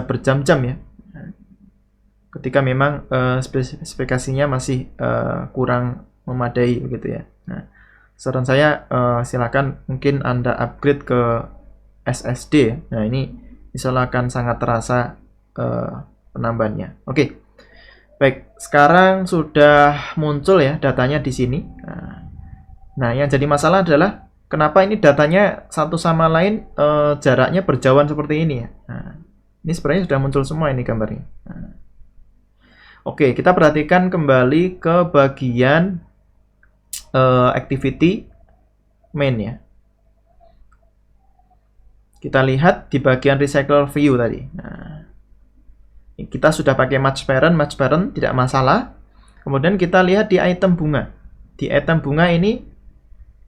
[SPEAKER 1] berjam-jam ya. Ketika memang spesifikasinya masih kurang memadai begitu ya. Nah, saran saya silakan mungkin Anda upgrade ke SSD ya. Nah, ini misalnya akan sangat terasa penambahannya. Oke. Baik, sekarang sudah muncul ya datanya di sini. Nah, yang jadi masalah adalah kenapa ini datanya satu sama lain jaraknya berjauhan seperti ini ya. Nah, ini sebenarnya sudah muncul semua ini gambarnya. Nah, oke, kita perhatikan kembali ke bagian activity main ya. Kita lihat di bagian recycle view tadi. Nah, kita sudah pakai match parent tidak masalah. Kemudian kita lihat di item bunga. Di item bunga ini,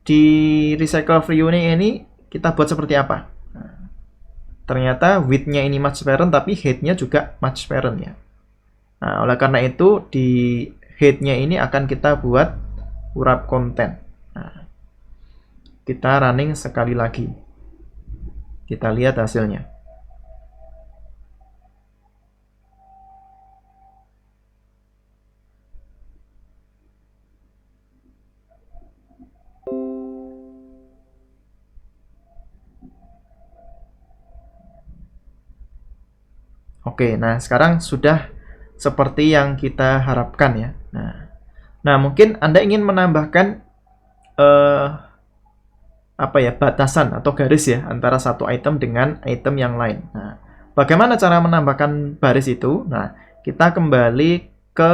[SPEAKER 1] di recycle view ini kita buat seperti apa? Nah, ternyata width-nya ini match parent, tapi height-nya juga match parent ya. Nah, oleh karena itu di height-nya ini akan kita buat wrap konten. Nah, kita running sekali lagi. Kita lihat hasilnya. Oke, nah sekarang sudah seperti yang kita harapkan ya. Nah mungkin Anda ingin menambahkan batasan atau garis ya antara satu item dengan item yang lain. Nah, bagaimana cara menambahkan baris itu? Nah, kita kembali ke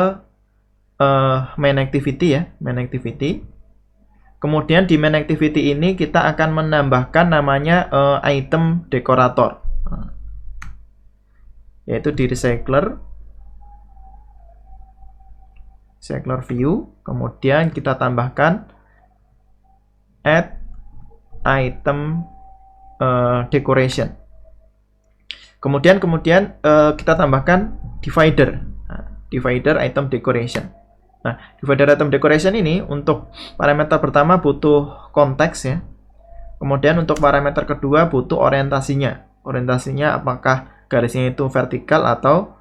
[SPEAKER 1] main activity ya, main activity. Kemudian di main activity ini kita akan menambahkan namanya item decorator, yaitu di recycler view. Kemudian kita tambahkan add item decoration. Kemudian kita tambahkan divider, divider item decoration. Nah, divider item decoration ini untuk parameter pertama butuh konteks ya. Kemudian untuk parameter kedua butuh orientasinya. Orientasinya apakah garisnya itu vertikal atau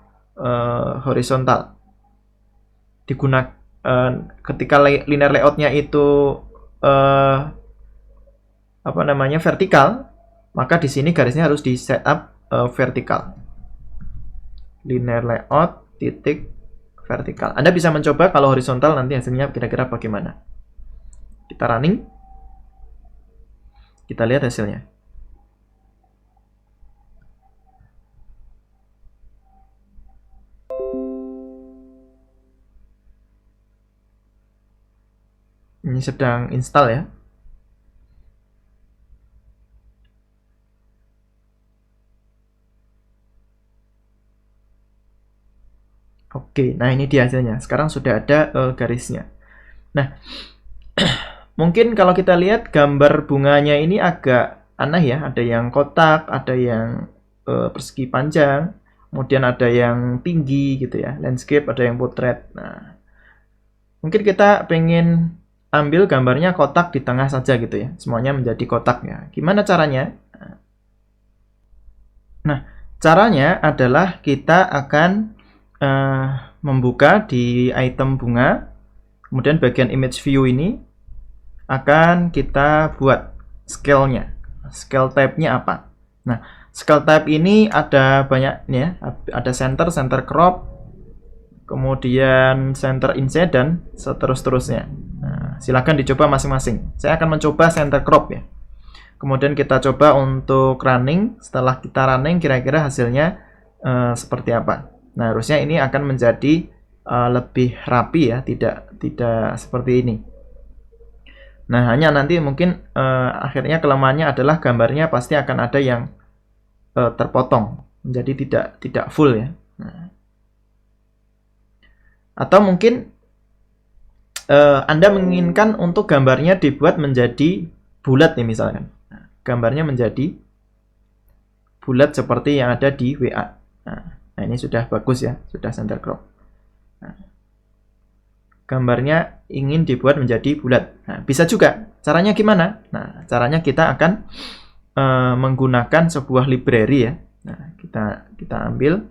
[SPEAKER 1] horizontal. Digunakan ketika linear layoutnya itu vertikal, maka di sini garisnya harus di setup vertikal. Linear layout titik vertikal. Anda bisa mencoba kalau horizontal nanti hasilnya kira-kira bagaimana. Kita running. Kita lihat hasilnya. Ini sedang install ya. Oke, nah ini dia hasilnya. Sekarang sudah ada garisnya. Nah, mungkin kalau kita lihat gambar bunganya ini agak aneh ya. Ada yang kotak, ada yang persegi panjang, kemudian ada yang tinggi gitu ya. Landscape, ada yang portrait. Nah, mungkin kita pengen ambil gambarnya kotak di tengah saja gitu ya. Semuanya menjadi kotak ya. Gimana caranya? Nah, caranya adalah kita akan membuka di item bunga, kemudian bagian image view ini akan kita buat scale-nya. Scale type-nya apa? Nah, scale type ini ada banyak ya, ada center crop, kemudian center inset dan seterusnya. Nah, silakan dicoba masing-masing. Saya akan mencoba center crop ya. Kemudian kita coba untuk running. Setelah kita running, kira-kira hasilnya seperti apa? Nah, harusnya ini akan menjadi lebih rapi ya, tidak seperti ini. Nah, hanya nanti mungkin akhirnya kelemahannya adalah gambarnya pasti akan ada yang terpotong, menjadi tidak full ya. Nah. Atau mungkin Anda menginginkan untuk gambarnya dibuat menjadi bulat nih misalkan. Nah, gambarnya menjadi bulat seperti yang ada di WA. Nah, ini sudah bagus ya, sudah center crop. Nah, gambarnya ingin dibuat menjadi bulat. Nah, bisa juga. Caranya gimana? Nah, caranya kita akan menggunakan sebuah library ya. Nah, kita ambil,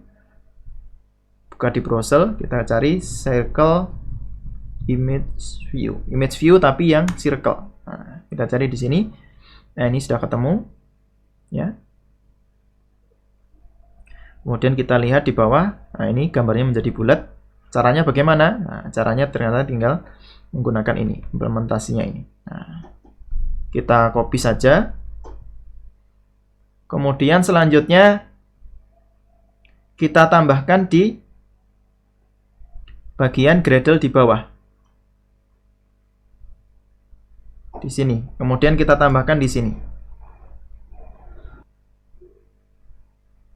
[SPEAKER 1] buka di browser, kita cari circle image view tapi yang circle. Nah, kita cari di sini. Nah, ini sudah ketemu, ya. Kemudian kita lihat di bawah, nah ini gambarnya menjadi bulat. Caranya bagaimana? Nah, caranya ternyata tinggal menggunakan ini, implementasinya ini. Nah, kita copy saja. Kemudian selanjutnya kita tambahkan di bagian gradle di bawah. Di sini. Kemudian kita tambahkan di sini.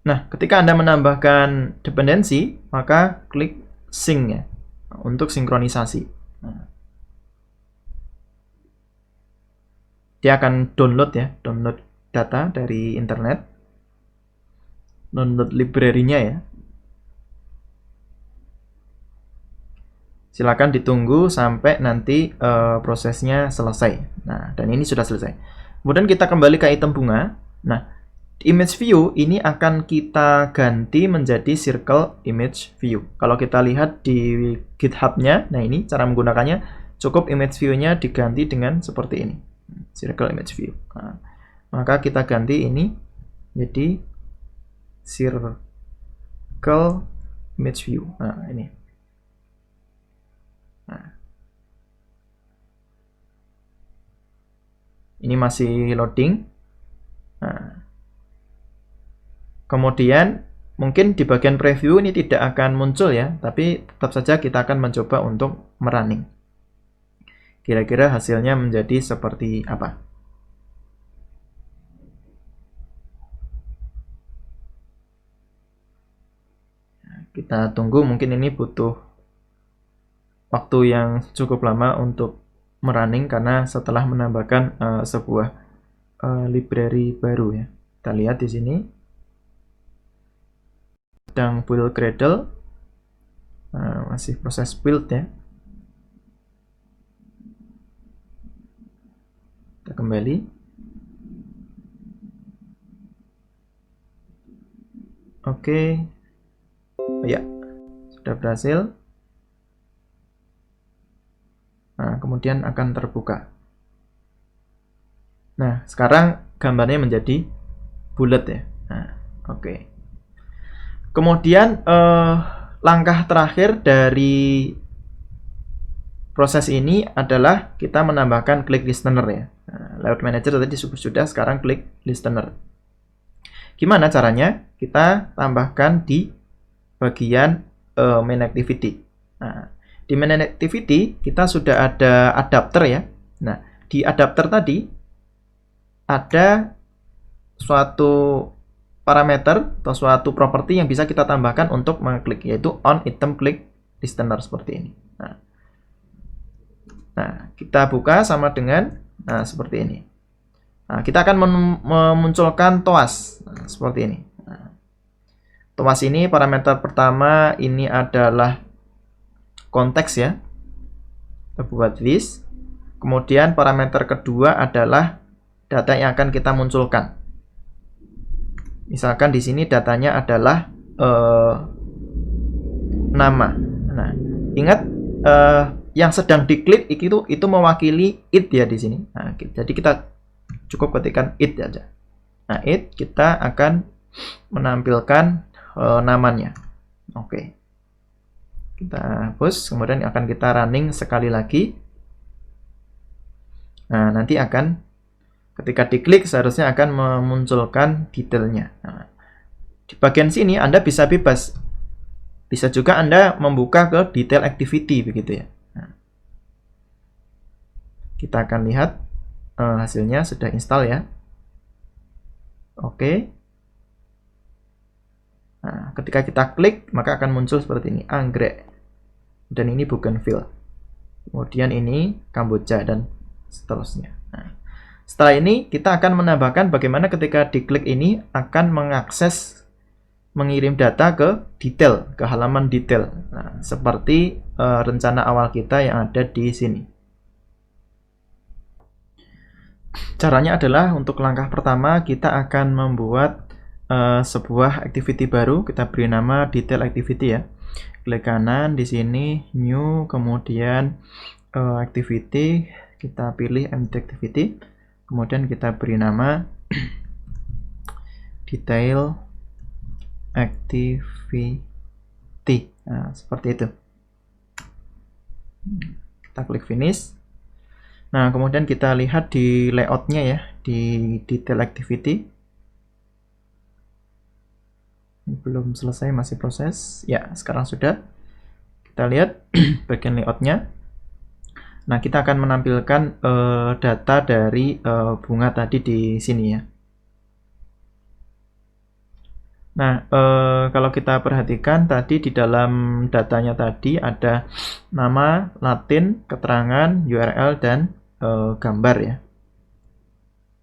[SPEAKER 1] Nah, ketika Anda menambahkan dependensi, maka klik sync ya, untuk sinkronisasi. Nah, dia akan download ya, download data dari internet, download library-nya ya. Silakan ditunggu sampai nanti prosesnya selesai. Nah, dan ini sudah selesai. Kemudian kita kembali ke item bunga. Nah, image view ini akan kita ganti menjadi circle image view. Kalau kita lihat di GitHub-nya, nah ini cara menggunakannya, cukup image view-nya diganti dengan seperti ini, circle image view. Nah, maka kita ganti ini jadi circle image view. Nah, ini. Nah, ini masih loading. Nah, kemudian mungkin di bagian preview ini tidak akan muncul ya, tapi tetap saja kita akan mencoba untuk merunning. Kira-kira hasilnya menjadi seperti apa? Kita tunggu, mungkin ini butuh waktu yang cukup lama untuk merunning karena setelah menambahkan sebuah library baru ya. Kita lihat di sini sedang build Gradle, masih proses build ya. Kita kembali. Oke. Ya, sudah berhasil. Nah, kemudian akan terbuka. Nah, sekarang gambarnya menjadi bulat ya. Nah, oke. Kemudian langkah terakhir dari proses ini adalah kita menambahkan click listener ya. Nah, layout manager tadi sudah, sekarang click listener. Gimana caranya? Kita tambahkan di bagian main activity. Nah, di main activity kita sudah ada adapter ya. Nah, di adapter tadi ada suatu parameter atau suatu properti yang bisa kita tambahkan untuk mengklik, yaitu on item click listener seperti ini. Nah, kita buka sama dengan seperti ini. Nah, kita akan memunculkan toas seperti ini. Toas ini parameter pertama ini adalah konteks ya. Kita buat list. Kemudian parameter kedua adalah data yang akan kita munculkan. Misalkan di sini datanya adalah nama. Nah, ingat yang sedang diklik itu mewakili it ya di sini. Nah, jadi kita cukup ketikkan it aja. Nah, it kita akan menampilkan namanya. Oke. Kita hapus, kemudian akan kita running sekali lagi. Nah, nanti akan ketika diklik seharusnya akan memunculkan detailnya. Nah, di bagian sini Anda bisa bebas. Bisa juga Anda membuka ke detail activity begitu ya. Nah, kita akan lihat hasilnya sudah install ya. Oke. Nah, ketika kita klik, maka akan muncul seperti ini, anggrek. Dan ini bougainville. Kemudian ini Kamboja dan seterusnya. Nah, setelah ini kita akan menambahkan bagaimana ketika diklik ini akan mengakses, mengirim data ke detail, ke halaman detail. Nah, seperti rencana awal kita yang ada di sini. Caranya adalah untuk langkah pertama kita akan membuat sebuah activity baru, kita beri nama detail activity ya. Klik kanan di sini new, kemudian activity, kita pilih empty activity, kemudian kita beri nama detail activity. Nah, seperti itu. Kita klik finish. Nah, kemudian kita lihat di layoutnya ya, di detail activity. Belum selesai, masih proses ya. Sekarang sudah. Kita lihat bagian layoutnya. Nah, kita akan menampilkan data dari bunga tadi di sini ya. Nah, kalau kita perhatikan tadi di dalam datanya tadi ada nama, Latin, keterangan, URL, dan gambar ya.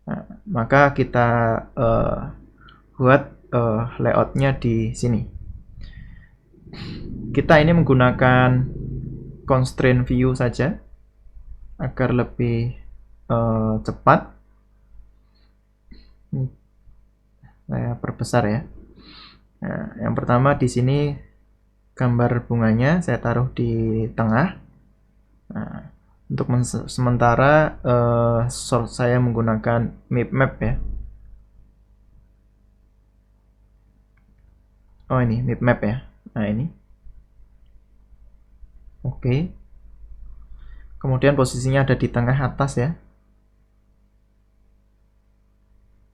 [SPEAKER 1] Nah, maka kita buat layoutnya di sini. Kita ini menggunakan constraint view saja agar lebih cepat. Saya perbesar ya. Nah, yang pertama di sini gambar bunganya saya taruh di tengah. Nah, untuk sementara source saya menggunakan map ya. Oh, ini map ya. Nah, ini. Oke. Kemudian posisinya ada di tengah atas ya.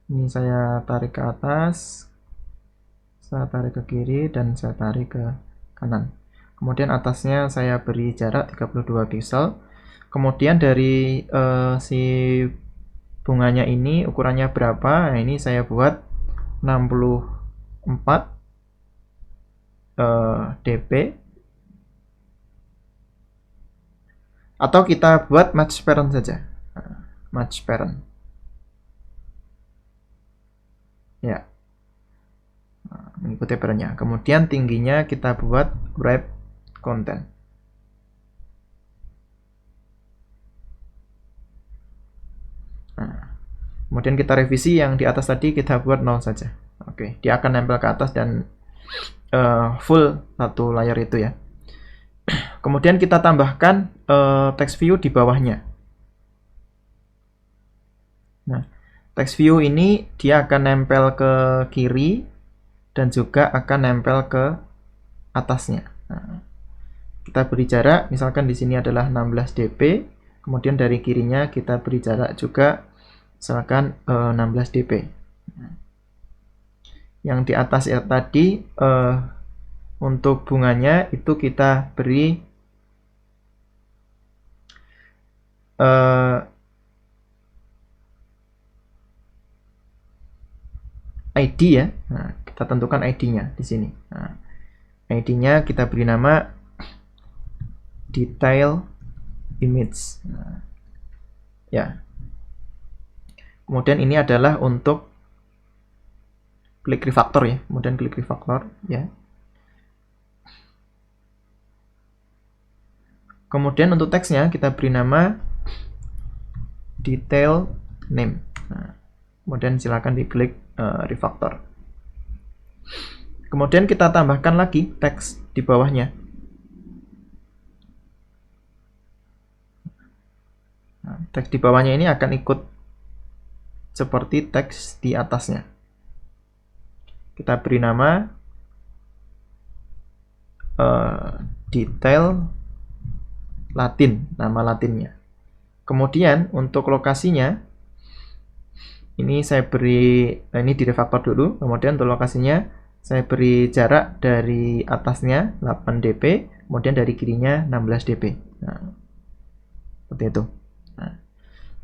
[SPEAKER 1] Ini saya tarik ke atas. Saya tarik ke kiri dan saya tarik ke kanan. Kemudian atasnya saya beri jarak 32 pixel. Kemudian dari si bunganya ini ukurannya berapa? Nah, ini saya buat 64 dp, atau kita buat match parent saja. Match parent. Ya. Mengikuti parentnya. Kemudian tingginya kita buat wrap content. Nah, kemudian kita revisi yang di atas tadi, kita buat 0 saja. Oke, dia akan nempel ke atas dan full satu layar itu ya. Kemudian kita tambahkan text view di bawahnya. Nah, text view ini dia akan nempel ke kiri dan juga akan nempel ke atasnya. Nah, kita beri jarak, misalkan di sini adalah 16 dp, kemudian dari kirinya kita beri jarak juga, misalkan 16 dp. Yang di atas ya tadi, untuk bunganya itu kita beri ID ya. Nah, kita tentukan ID-nya di sini. Nah, ID-nya kita beri nama detail image. Nah, ya. Kemudian ini adalah untuk klik refactor ya. Kemudian klik refactor ya. Kemudian untuk teksnya kita beri nama detail name. Nah, kemudian silakan diklik refactor. Kemudian kita tambahkan lagi teks di bawahnya. Nah, teks di bawahnya ini akan ikut seperti teks di atasnya. Kita beri nama detail Latin, nama Latinnya. Kemudian untuk lokasinya, ini saya beri, ini di refactor dulu. Kemudian untuk lokasinya saya beri jarak dari atasnya 8 dp, kemudian dari kirinya 16 dp. Nah, seperti itu. Nah,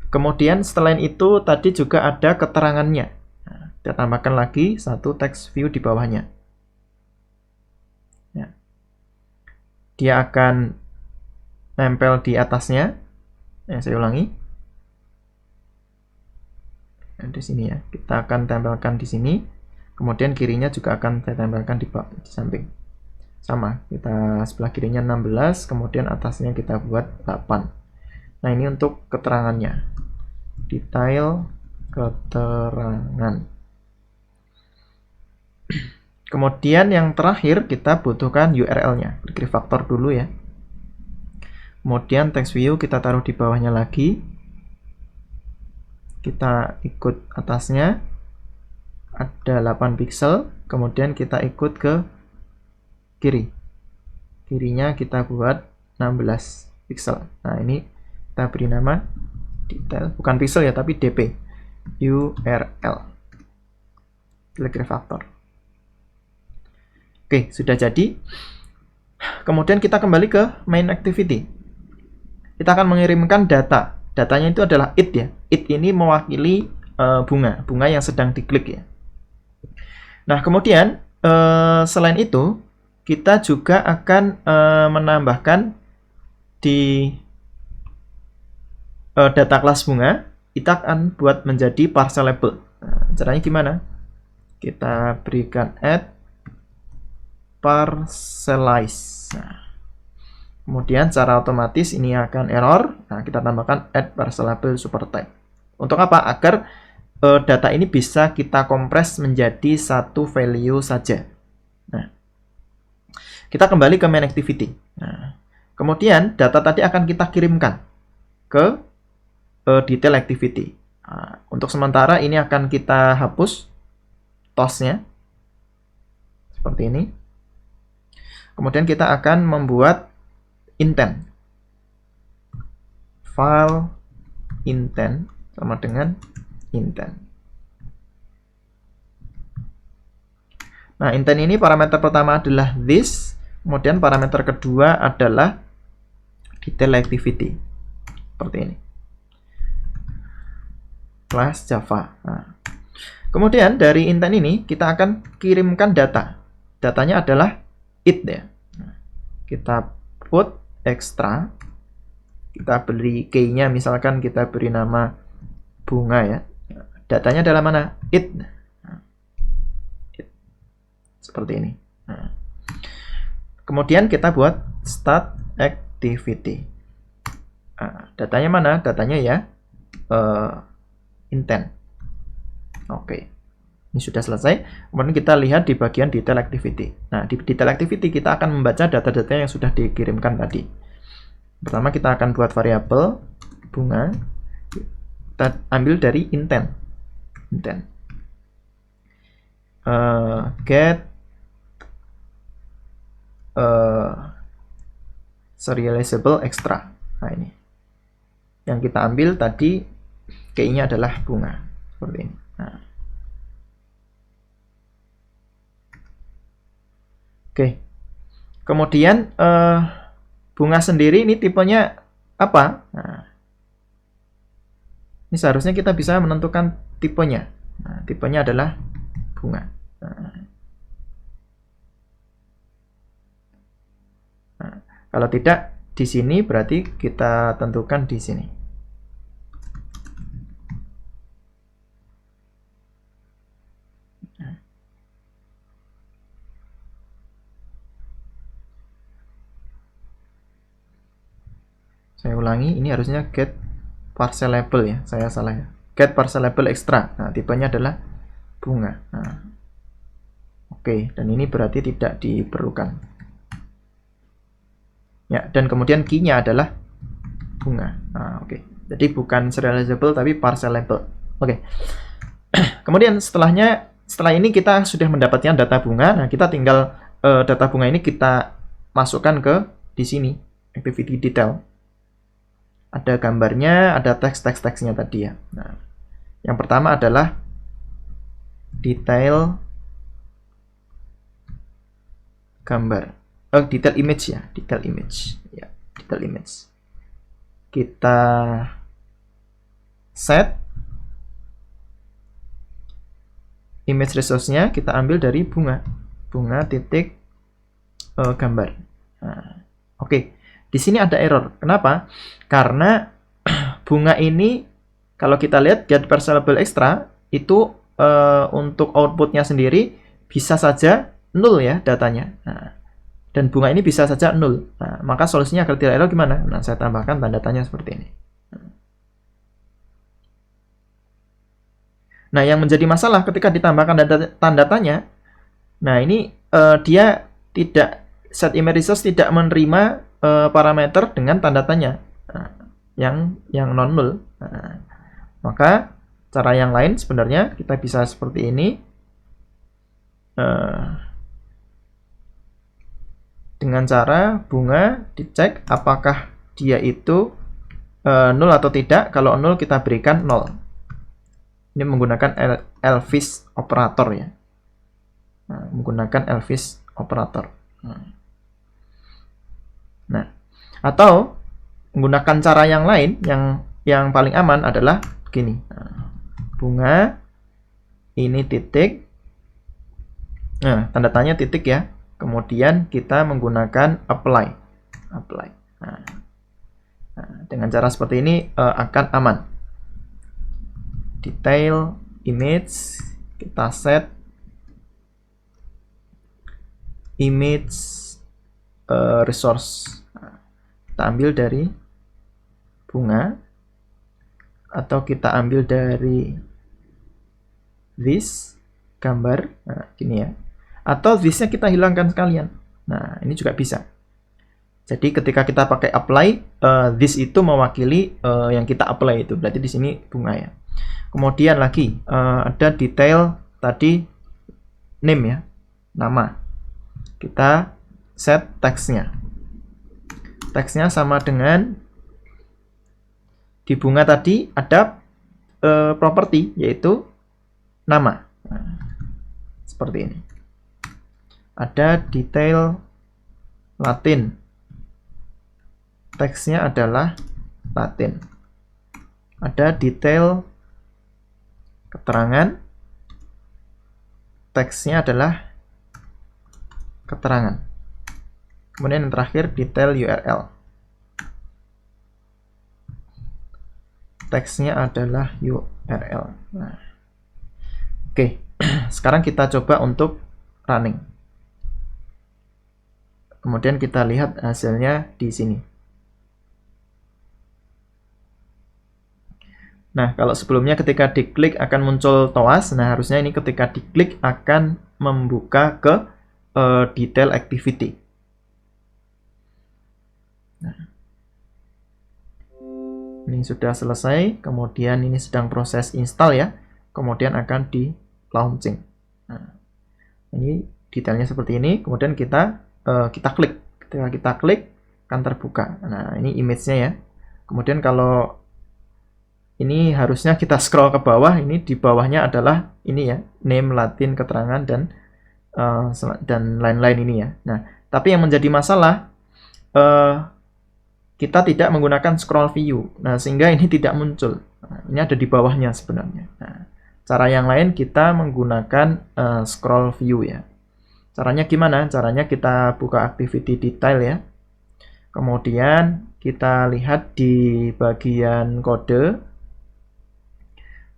[SPEAKER 1] kemudian setelah itu tadi juga ada keterangannya. Nah, kita tambahkan lagi satu text view di bawahnya. Ya. Dia akan nempel di atasnya. Saya ulangi. Di sini ya. Kita akan tempelkan di sini. Kemudian kirinya juga akan saya tempelkan di samping. Sama. Kita sebelah kirinya 16, kemudian atasnya kita buat 8. Nah, ini untuk keterangannya. Detail keterangan. Kemudian yang terakhir kita butuhkan URL-nya. Klik refactor dulu ya. Kemudian text view kita taruh di bawahnya lagi. Kita ikut atasnya. Ada 8 pixel. Kemudian kita ikut ke kiri. Kirinya kita buat 16 pixel. Nah, ini kita beri nama detail. Bukan pixel ya, tapi dp. URL. Klik refactor. Oke, sudah jadi. Kemudian kita kembali ke main activity. Kita akan mengirimkan data. Datanya itu adalah it ya. It ini mewakili bunga yang sedang diklik ya. Nah, kemudian selain itu kita juga akan menambahkan di data kelas bunga, kita akan buat menjadi parcelable. Nah, caranya gimana? Kita berikan add parcelize. Nah, kemudian secara otomatis ini akan error. Nah, kita tambahkan add parcelable supertype. Untuk apa? Agar data ini bisa kita kompres menjadi satu value saja. Nah, kita kembali ke main activity. Nah, kemudian data tadi akan kita kirimkan ke detail activity. Nah, untuk sementara ini akan kita hapus toss-nya seperti ini. Kemudian kita akan membuat intent. File intent sama dengan intent. Nah, intent ini parameter pertama adalah this, kemudian parameter kedua adalah detail activity. Seperti ini. Class Java. Nah, kemudian dari intent ini kita akan kirimkan data. Datanya adalah it ya. Nah, kita put extra. Kita beri key-nya, misalkan kita beri nama bunga ya. Datanya adalah mana? It. Seperti ini. Nah, kemudian kita buat start activity. Nah, datanya mana? Datanya ya intent. Oke. Ini sudah selesai. Kemudian kita lihat di bagian detail activity. Nah, di detail activity kita akan membaca data-data yang sudah dikirimkan tadi. Pertama kita akan buat variabel bunga. Kita ambil dari intent. Get serializable extra. Nah, ini yang kita ambil tadi, key-nya adalah bunga seperti ini. Nah. Oke, kemudian bunga sendiri ini tipenya apa? Nah, ini seharusnya kita bisa menentukan tipenya. Nah, tipenya adalah bunga. Nah, kalau tidak di sini berarti kita tentukan di sini. Saya ulangi, ini harusnya get parcel label ya, saya salah ya. Get parcel label extra. Nah, tipenya adalah bunga. Nah, oke, dan ini berarti tidak diperlukan. Ya, dan kemudian key-nya adalah bunga. Nah, oke. Jadi bukan serializable tapi parcel label. Oke. Kemudian setelah ini kita sudah mendapatkan data bunga. Nah, kita tinggal data bunga ini kita masukkan ke di sini, activity detail. Ada gambarnya, ada teks-teksnya tadi ya. Nah, yang pertama adalah detail gambar. Detail image ya, detail image. Ya, detail image. Kita set image resource-nya, kita ambil dari bunga titik gambar. Nah, oke. Di sini ada error. Kenapa? Karena bunga ini kalau kita lihat get parcelable extra itu untuk outputnya sendiri bisa saja 0 ya datanya. Nah, dan bunga ini bisa saja 0. Nah, maka solusinya agar tidak error gimana? Nah, saya tambahkan tanda tanya seperti ini. Nah, yang menjadi masalah ketika ditambahkan tanda tanya, nah ini dia tidak, set image resource tidak menerima parameter dengan tanda tanya yang non null. Nah, maka cara yang lain sebenarnya kita bisa seperti ini, dengan cara bunga dicek apakah dia itu null atau tidak. Kalau null kita berikan 0. Ini menggunakan Elvis operator ya. Nah, menggunakan Elvis operator. Nah, atau menggunakan cara yang lain yang paling aman adalah begini. Nah, bunga ini titik. Nah, tanda tanya titik ya. Kemudian kita menggunakan apply. Nah, dengan cara seperti ini akan aman. Detail image, kita set image resource. Kita ambil dari bunga atau kita ambil dari this gambar. Nah, gini ya. Atau this-nya kita hilangkan sekalian. Nah, ini juga bisa. Jadi ketika kita pakai apply, this itu mewakili yang kita apply itu. Berarti di sini bunga ya. Kemudian lagi ada detail tadi name ya, nama. Kita set teksnya. Teksnya sama dengan di bunga tadi ada properti yaitu nama. Nah, seperti ini. ada detail Latin. Teksnya adalah Latin. Ada detail keterangan. Teksnya adalah keterangan. Kemudian yang terakhir detail URL. Teksnya adalah URL. Nah, oke, sekarang kita coba untuk running. Kemudian kita lihat hasilnya di sini. Nah, kalau sebelumnya ketika diklik akan muncul TOAS, nah harusnya ini ketika diklik akan membuka ke detail activity. Nah, ini sudah selesai, kemudian ini sedang proses install ya, kemudian akan di launching. Nah, ini detailnya seperti ini, kemudian kita klik. Ketika kita klik akan terbuka. Nah, ini image-nya ya. Kemudian kalau ini harusnya kita scroll ke bawah, ini di bawahnya adalah ini ya, name, Latin, keterangan, dan lain-lain ini ya. Nah, tapi yang menjadi masalah kita tidak menggunakan scroll view. Nah, sehingga ini tidak muncul. Nah, ini ada di bawahnya sebenarnya. Nah, cara yang lain kita menggunakan scroll view ya. Caranya gimana? Caranya kita buka activity detail ya. Kemudian kita lihat di bagian kode.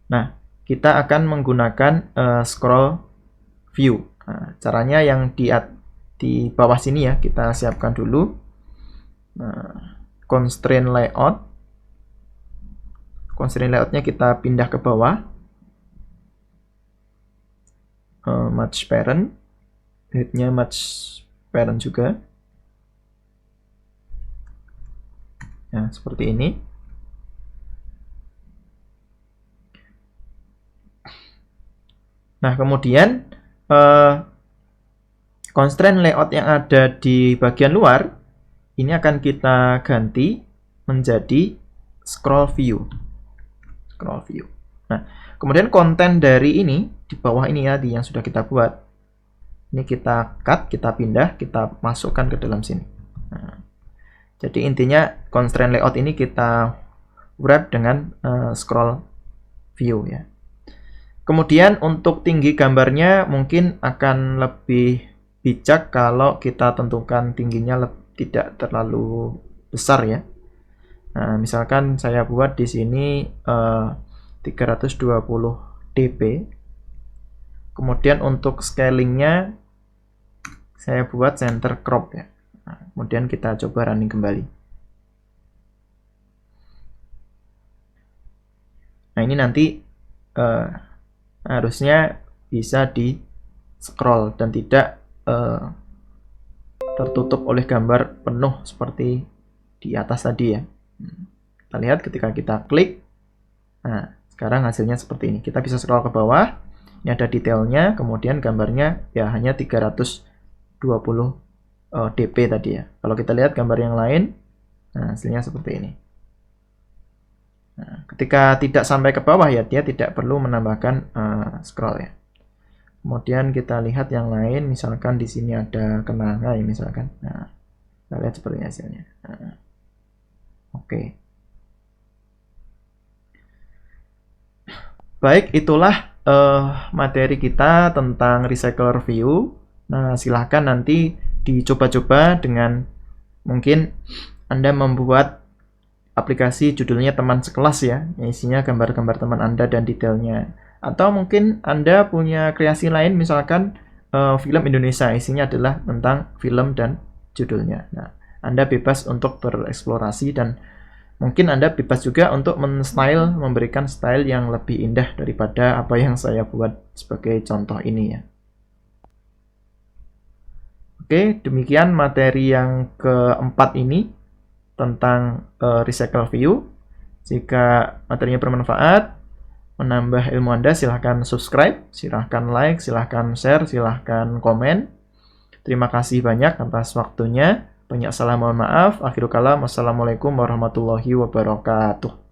[SPEAKER 1] Nah, kita akan menggunakan scroll view. Nah, caranya yang di bawah sini ya, kita siapkan dulu. Nah, constraint layout. Constraint layoutnya kita pindah ke bawah. Match parent. Headnya match parent juga. Nah, seperti ini. Nah, kemudian constraint layout yang ada di bagian luar ini akan kita ganti menjadi scroll view. Scroll view. Nah, kemudian konten dari ini di bawah ini ya, yang sudah kita buat. Ini kita cut, kita pindah, kita masukkan ke dalam sini. Nah, jadi intinya constraint layout ini kita wrap dengan scroll view ya. Kemudian untuk tinggi gambarnya mungkin akan lebih bijak kalau kita tentukan tingginya tidak terlalu besar ya. Nah, misalkan saya buat di sini 320 dp. Kemudian untuk scalingnya saya buat center crop ya. Nah, kemudian kita coba running kembali. Nah, ini nanti harusnya bisa di scroll dan tidak tertutup oleh gambar penuh seperti di atas tadi ya. Kita lihat ketika kita klik. Nah, sekarang hasilnya seperti ini. Kita bisa scroll ke bawah. Ini ada detailnya, kemudian gambarnya ya hanya 320 dp tadi ya. Kalau kita lihat gambar yang lain, nah hasilnya seperti ini. Nah, ketika tidak sampai ke bawah ya, dia tidak perlu menambahkan scroll ya. Kemudian kita lihat yang lain, misalkan di sini ada kenanga ya misalkan. Nah, kita lihat seperti hasilnya. Nah, oke. Baik, itulah materi kita tentang recycler view. Nah, silahkan nanti dicoba-coba dengan mungkin Anda membuat aplikasi judulnya teman sekelas ya, yang isinya gambar-gambar teman Anda dan detailnya. Atau mungkin Anda punya kreasi lain, misalkan film Indonesia, isinya adalah tentang film dan judulnya. Nah, Anda bebas untuk bereksplorasi dan mungkin Anda bebas juga untuk memberikan style yang lebih indah daripada apa yang saya buat sebagai contoh ini ya. Oke, demikian materi yang keempat ini tentang recycle view. Jika materinya bermanfaat, menambah ilmu Anda, silahkan subscribe, silahkan like, silahkan share, silahkan komen. Terima kasih banyak atas waktunya. Banyak salah, mohon maaf. Akhirul kalam, wassalamualaikum warahmatullahi wabarakatuh.